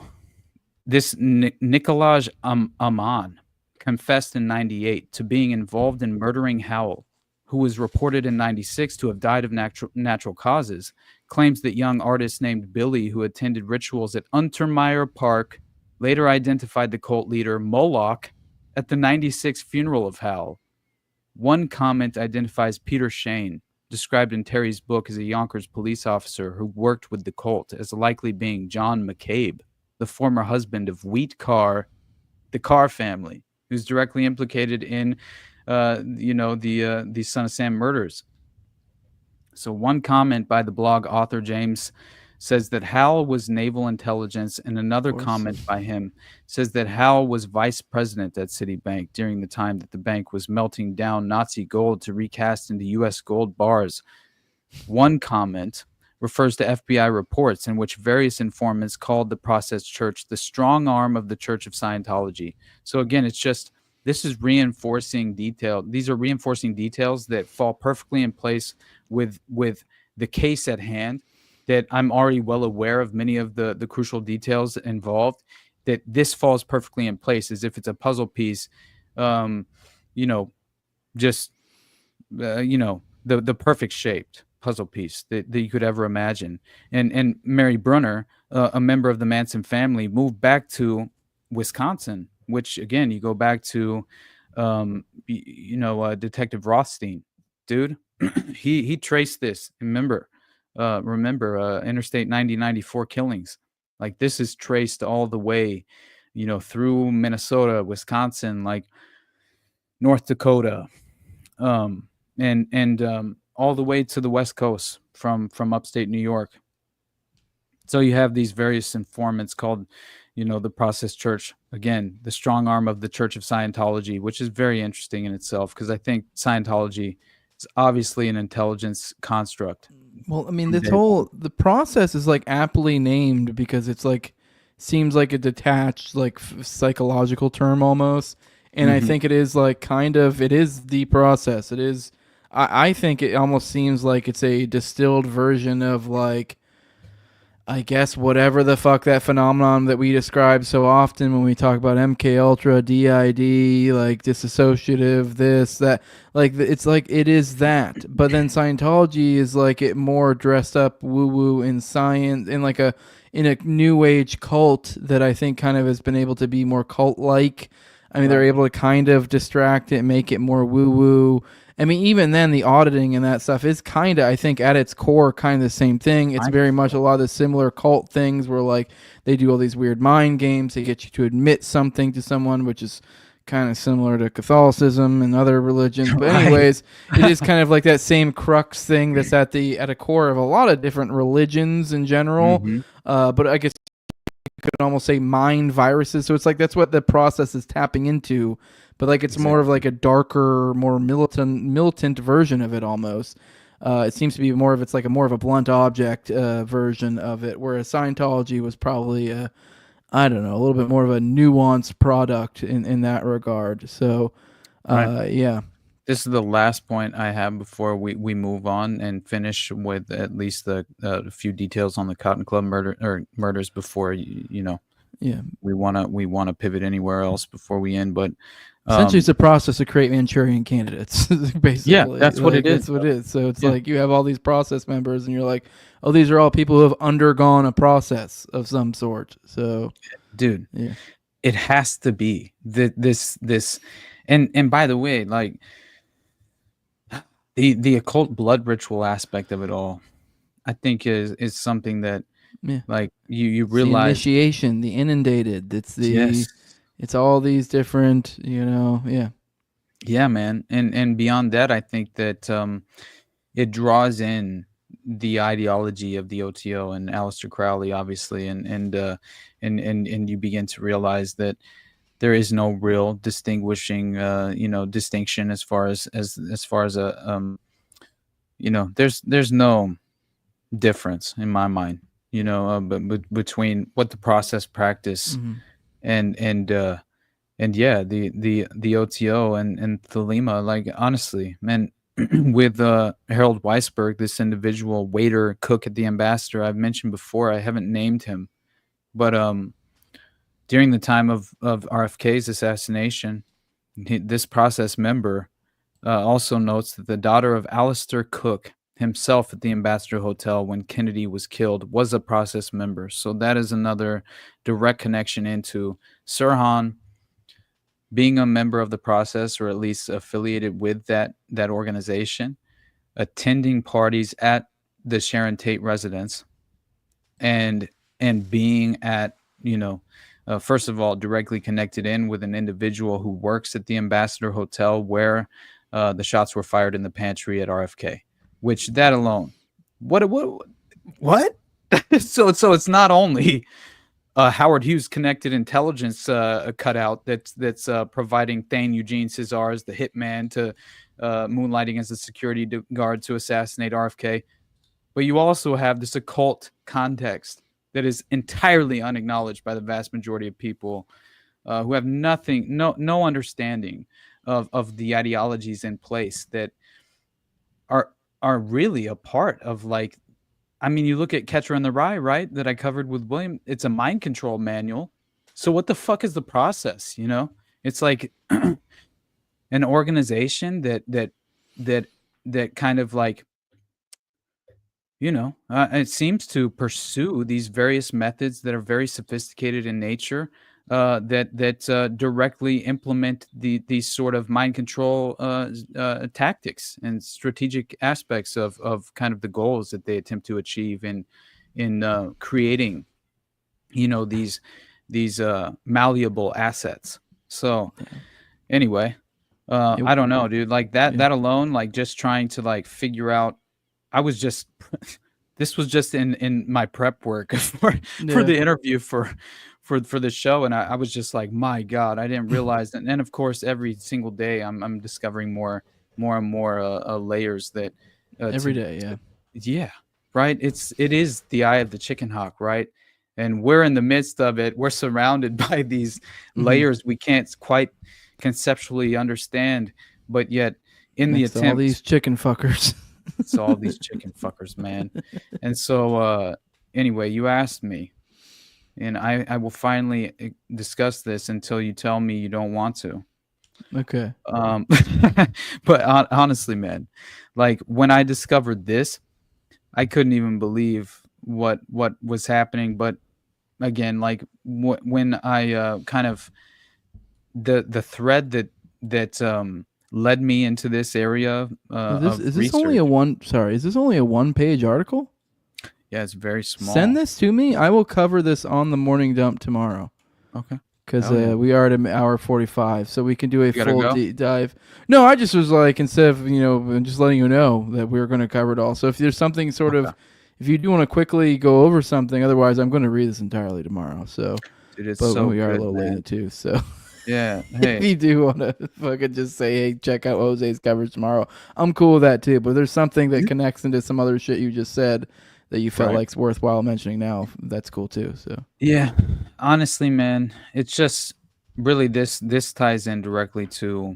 this Nikolaj Aman confessed in 98 to being involved in murdering Howell, who was reported in 96 to have died of natural causes, claims that young artist named Billy, who attended rituals at Untermeyer Park, later identified the cult leader Moloch at the 96 funeral of Howell. One comment identifies Peter Shane, described in Terry's book as a Yonkers police officer who worked with the cult, as likely being John McCabe, the former husband of Wheat Carr, the Carr family, who's directly implicated in the Son of Sam murders. So one comment by the blog author James says that Hal was naval intelligence, and another comment by him says that Hal was vice president at Citibank during the time that the bank was melting down Nazi gold to recast into U.S. gold bars. One comment refers to FBI reports in which various informants called the Process Church the strong arm of the Church of Scientology. So again, it's just, this is reinforcing detail. These are reinforcing details that fall perfectly in place with the case at hand, that I'm already well aware of many of the crucial details involved, that this falls perfectly in place as if it's a puzzle piece, the perfect shaped puzzle piece that you could ever imagine. And Mary Brunner, a member of the Manson family, moved back to Wisconsin, which again, you go back to, Detective Rothstein, dude, he traced this. Remember Interstate 9094 killings. Like, this is traced all the way, through Minnesota, Wisconsin, like North Dakota, and all the way to the West Coast from upstate New York. So you have these various informants called, the Process Church, again, the strong arm of the Church of Scientology, which is very interesting in itself, because I think Scientology is obviously an intelligence construct. Well, I mean, the process is like aptly named because it's like, seems like a detached, like psychological term almost. And I think it is like it is the process. It is, I think it almost seems like it's a distilled version of, like, I guess whatever the fuck that phenomenon that we describe so often when we talk about MK Ultra, DID, like dissociative, this, that, like, it's like, it is that. But then Scientology is like it more dressed up woo-woo in science, in like in a new age cult that I think kind of has been able to be more cult-like. I mean, they're able to kind of distract it, make it more woo-woo. I mean, even then, the auditing and that stuff is kind of, I think, at its core, kind of the same thing. It's very much a lot of the similar cult things where, like, they do all these weird mind games. They get you to admit something to someone, which is kind of similar to Catholicism and other religions. But anyways, it is kind of like that same crux thing that's at a core of a lot of different religions in general. But I guess you could almost say mind viruses. So it's like that's what the process is tapping into. But like it's more of like a darker, more militant version of it almost. It seems to be more of a blunt object version of it, whereas Scientology was probably a little bit more of a nuanced product in that regard. So yeah. This is the last point I have before we move on and finish with at least a few details on the Cotton Club murders before we want to pivot anywhere else before we end. But essentially, it's a process to create Manchurian candidates, basically. Yeah, that's what it is. That's what it is. So it's like you have all these process members, and you're like, oh, these are all people who have undergone a process of some sort. So, dude, it has to be this. And by the way, like the occult blood ritual aspect of it all, I think is something that, like you realize, the initiation, the inundated. It's the It's all these different, Yeah, man. And beyond that, I think that it draws in the ideology of the OTO and Aleister Crowley, obviously, and you begin to realize that there is no real distinction as far as there's no difference in my mind, but between what the process practice and the OTO and Thelema, like, honestly, man, with Harold Weisberg, this individual waiter cook at the Ambassador. I've mentioned before, I haven't named him, but during the time of RFK's assassination, this process member also notes that the daughter of Alistair Cook himself at the Ambassador Hotel when Kennedy was killed was a process member. So that is another direct connection into Sirhan being a member of the process, or at least affiliated with that organization, attending parties at the Sharon Tate residence, and being at, first of all, directly connected in with an individual who works at the Ambassador Hotel where the shots were fired in the pantry at RFK, which that alone, what? So it's not only Howard Hughes connected intelligence cutout that's providing Thane Eugene Cesar as the hitman to moonlighting as a security guard to assassinate RFK, but you also have this occult context that is entirely unacknowledged by the vast majority of people who have no understanding of the ideologies in place that are really a part of, like, I mean, you look at Catcher in the Rye, right? That I covered with William. It's a mind control manual. So what the fuck is the process? It's like an organization that kind of like, it seems to pursue these various methods that are very sophisticated in nature, that directly implement these sort of mind control tactics and strategic aspects of kind of the goals that they attempt to achieve in creating, these malleable assets. So anyway, I don't know, dude. Like that alone, like just trying to like figure out. This was just in my prep work for the interview for the show, and I was just like, my God, I didn't realize that. And of course, every single day I'm discovering more and more layers that every day, yeah, right. It is the eye of the Chickenhawk, right? And we're in the midst of it. We're surrounded by these layers we can't quite conceptually understand, but yet in the attempt, all these chicken fuckers. It's all these chicken fuckers, man. And so anyway, you asked me, and I will finally discuss this until you tell me you don't want to. Okay. But honestly, man, like when I discovered this, I couldn't even believe what was happening. But again, like when I kind of the thread that led me into this area is this only a one-page article? Yeah, it's very small. Send this to me. I will cover this on the morning dump tomorrow. Okay. Because we are at hour 45, so we can do a full deep dive. No, I just was like, instead of just letting you know that we were going to cover it all. So if there's something sort of, if you do want to quickly go over something, otherwise I'm going to read this entirely tomorrow. So, dude, but we are a little late too. So. Yeah. Hey. If you do want to fucking just say, hey, check out Jose's coverage tomorrow, I'm cool with that too. But there's something that connects into some other shit you just said that you felt like it's worthwhile mentioning now. That's cool too. So yeah, honestly, man, it's just really this ties in directly to,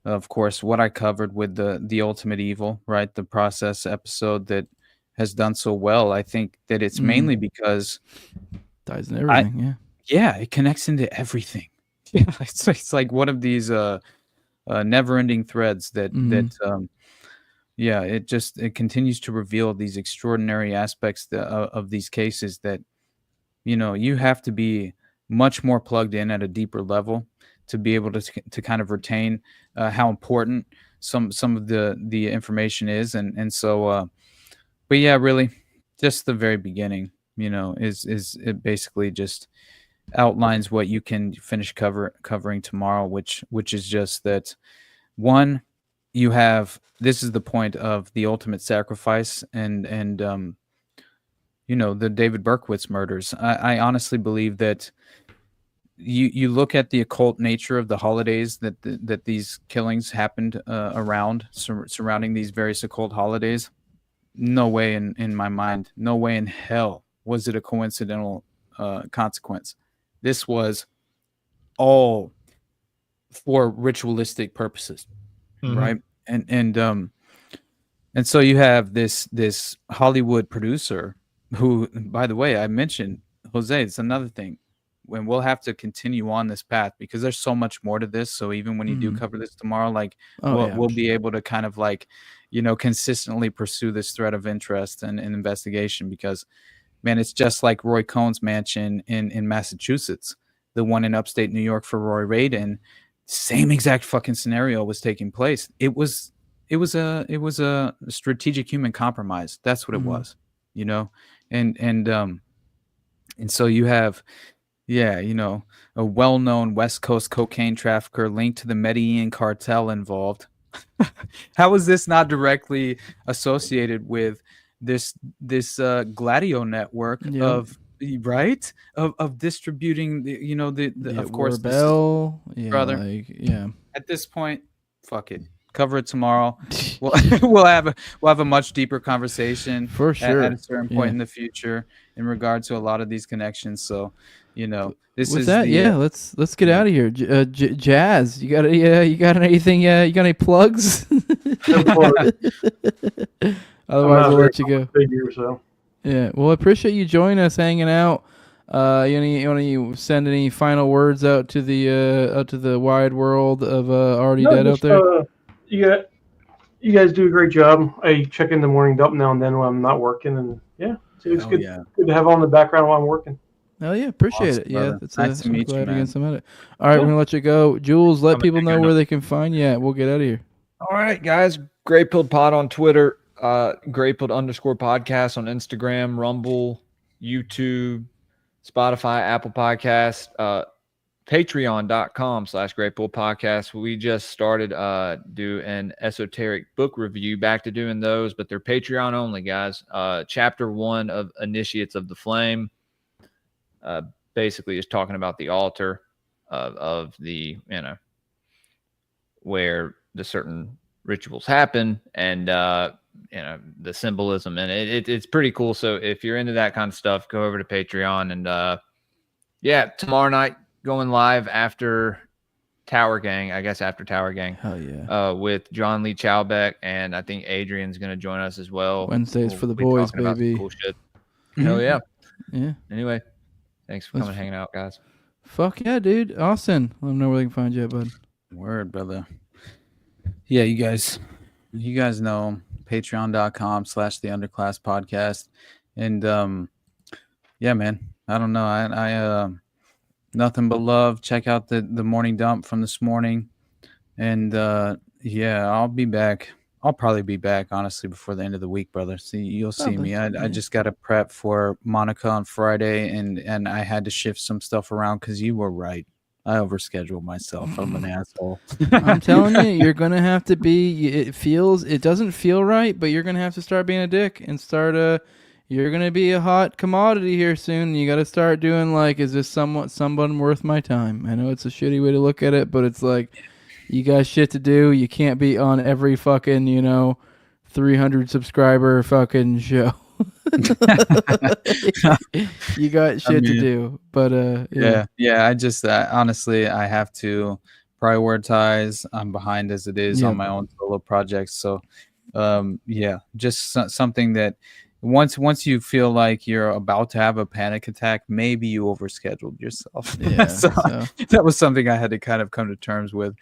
of course, what I covered with the Ultimate Evil, right? The process episode that has done so well. I think that it's mainly because ties in everything. Yeah, it connects into everything. Yeah, it's like one of these never-ending threads that it continues to reveal these extraordinary aspects of these cases that you have to be much more plugged in at a deeper level to be able to kind of retain how important some of the information is, and so but yeah, really just the very beginning is it basically just outlines what you can finish covering tomorrow, which is just that one, you have, this is the point of the ultimate sacrifice and the David Berkowitz murders. I honestly believe that you look at the occult nature of the holidays that these killings happened around surrounding these various occult holidays. No way in my mind, no way in hell was it a coincidental consequence. This was all for ritualistic purposes, right? and so you have this Hollywood producer who, by the way, I mentioned Jose. It's another thing when we'll have to continue on this path because there's so much more to this. So even when you do cover this tomorrow, like we'll be able to kind of like, consistently pursue this thread of interest and investigation because, man, it's just like Roy Cohn's mansion in Massachusetts, the one in upstate New York for Roy Radin. Same exact fucking scenario was taking place. It was a strategic human compromise. That's what it was, and so you have, a well-known West Coast cocaine trafficker linked to the Medellin cartel involved. How is this not directly associated with this Gladio network of distributing the of course Bell, brother. At this point, fuck it. Cover it tomorrow. We'll have a much deeper conversation for sure at a certain point in the future in regard to a lot of these connections. So, this with is that. Let's get out of here. Jazz, you got anything? You got any plugs? Otherwise, we'll let you go. Yeah. Well, I appreciate you joining us, hanging out. You want to send any final words out to the wide world of already dead out there? You guys do a great job. I check in the morning dump now and then when I'm not working, and it's good to have on the background while I'm working. Oh yeah, appreciate it. Brother. Yeah, it's nice to meet you, man. All right, we're gonna let you go. Jules, let people know where they can find you. We'll get out of here. All right, guys. Great Pilled Pod on Twitter. Great Pilled _podcast on Instagram, Rumble, YouTube, Spotify, Apple Podcast, patreon.com/Great Pilled Podcast. We just started do an esoteric book review, back to doing those, but they're Patreon only, guys. Chapter 1 of Initiates of the Flame. Basically is talking about the altar of the, where the certain rituals happen and, the symbolism, and it's pretty cool. So if you're into that kind of stuff, go over to Patreon. And tomorrow night going live after Tower Gang, Hell yeah. With John Lee Chowbeck, and I think Adrian's going to join us as well. Wednesdays for the boys, baby. Cool shit. Hell yeah. Yeah. Anyway, thanks for coming and hanging out, guys. Fuck yeah, dude. Austin, let them know where they can find you at, bud. Word, brother. Yeah, you guys know patreon.com/the Underclass Podcast. And man, I don't know. I nothing but love. Check out the morning dump from this morning. And I'll be back. I'll probably be back, honestly, before the end of the week, brother. You'll see me. I just got to prep for Monica on Friday, and I had to shift some stuff around because you were right. I overscheduled myself. I'm an asshole. I'm telling you, you're gonna have to be. It doesn't feel right, but you're gonna have to start being a dick and start You're gonna be a hot commodity here soon. You got to start doing like, is this someone worth my time? I know it's a shitty way to look at it, but it's like, you got shit to do. You can't be on every fucking 300 subscriber fucking show. You got shit to do, but I just honestly, I have to prioritize. I'm behind as it is on my own solo projects, so just something that once you feel like you're about to have a panic attack, maybe you overscheduled yourself. So that was something I had to kind of come to terms with.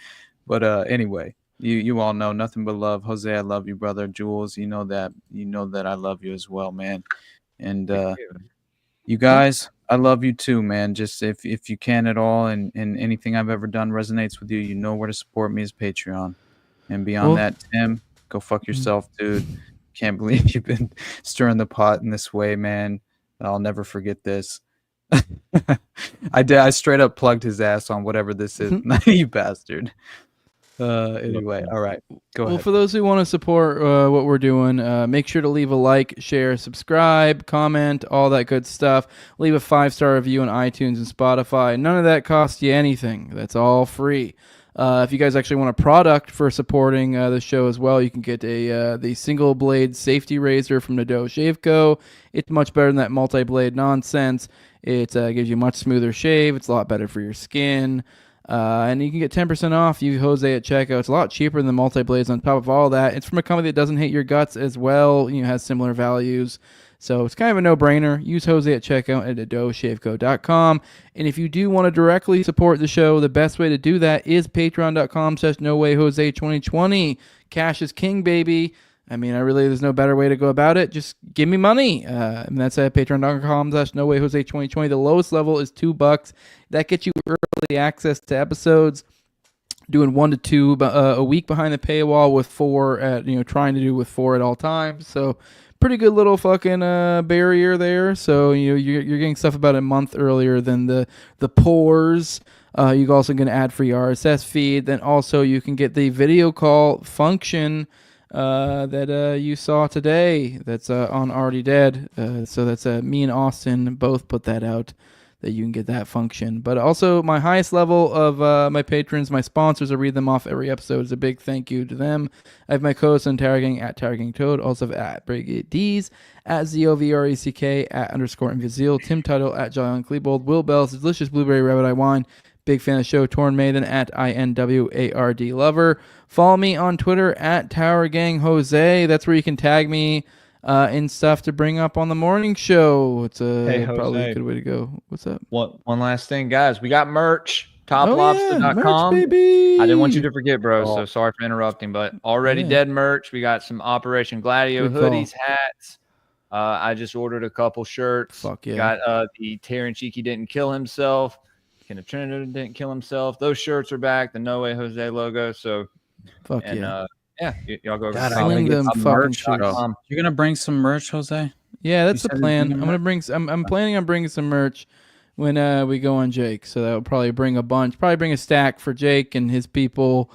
But anyway, you all know nothing but love. Jose, I love you, brother. Jules, you know that I love you as well, man. And you guys, I love you too, man. Just if you can at all, and anything I've ever done resonates with you, you know where to support me is Patreon. And beyond that, Tim, go fuck yourself, dude. Can't believe you've been stirring the pot in this way, man. I'll never forget this. I straight up plugged his ass on whatever this is. You bastard. Anyway, all right, go ahead. Well, for those who want to support what we're doing, make sure to leave a like, share, subscribe, comment, all that good stuff. Leave a 5-star review on iTunes and Spotify. None of that costs you anything. That's all free. If you guys actually want a product for supporting the show as well, you can get the single blade safety razor from Noud Shave Co. It's much better than that multi-blade nonsense. It gives you a much smoother shave. It's a lot better for your skin. And you can get 10% off. Use Jose at checkout. It's a lot cheaper than the multi-blades on top of all that. It's from a company that doesn't hate your guts as well. Has similar values. So it's kind of a no-brainer. Use Jose at checkout at adoshaveco.com. And if you do want to directly support the show, the best way to do that is patreon.com/nowayjose2020. Cash is king, baby. I mean, there's no better way to go about it. Just give me money. And that's at patreon.com/nowayjose2020. The lowest level is $2. That gets you early access to episodes. Doing 1 to 2 a week behind the paywall with 4 at, trying to do with 4 at all times. So pretty good little fucking barrier there. So, you're getting stuff about a month earlier than the pores. You also get an ad-free RSS feed. Then also you can get the video call function that you saw today. That's on Already Dead. So that's me and Austin both put that out, that you can get that function. But also my highest level of my patrons, my sponsors, I read them off every episode. It's a big thank you to them. I have my co-host on Tower Gang at Tower Gang Toad, also have at Brigade D's, at ZOVRECK, at _Invisible, Tim Tuttle, at John Klebold, Will Bells, Delicious Blueberry Rabbit Eye Wine, big fan of the show, Torn Maiden, at INWARD Lover. Follow me on Twitter at Tower Gang Jose. That's where you can tag me in stuff to bring up on the morning show. It's probably a good way to go. What's up? One last thing, guys. We got merch. Toplobster.com. Merch, baby. I didn't want you to forget, bro. So sorry for interrupting, but Already Dead merch. We got some Operation Gladio hoodies, hats. I just ordered a couple shirts. Fuck yeah. Got the Terran Cheeky didn't kill himself. Kenneth Trinidad didn't kill himself. Those shirts are back. The No Way Jose logo. So fuck yeah. Y'all go over God, I want them fucking shirts. You're gonna bring some merch, Jose? Yeah, that's the plan. I'm planning on bringing some merch when we go on Jake. So that will probably bring a bunch. Probably bring a stack for Jake and his people,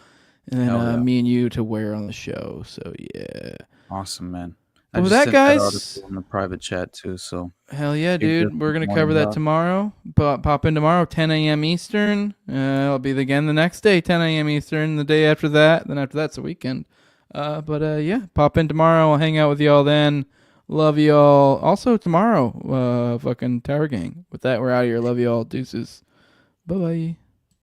and then me and you to wear on the show. So yeah. Awesome, man. Well, with that, guys, in the private chat too. So hell yeah, dude. We're gonna cover that tomorrow. Pop in tomorrow, 10 a.m. Eastern. I'll be again the next day, 10 a.m. Eastern. The day after that, then after that's a weekend. Yeah, pop in tomorrow. I'll hang out with y'all then. Love y'all. Also tomorrow, fucking Tower Gang. With that, we're out of here. Love y'all. Deuces. Bye bye.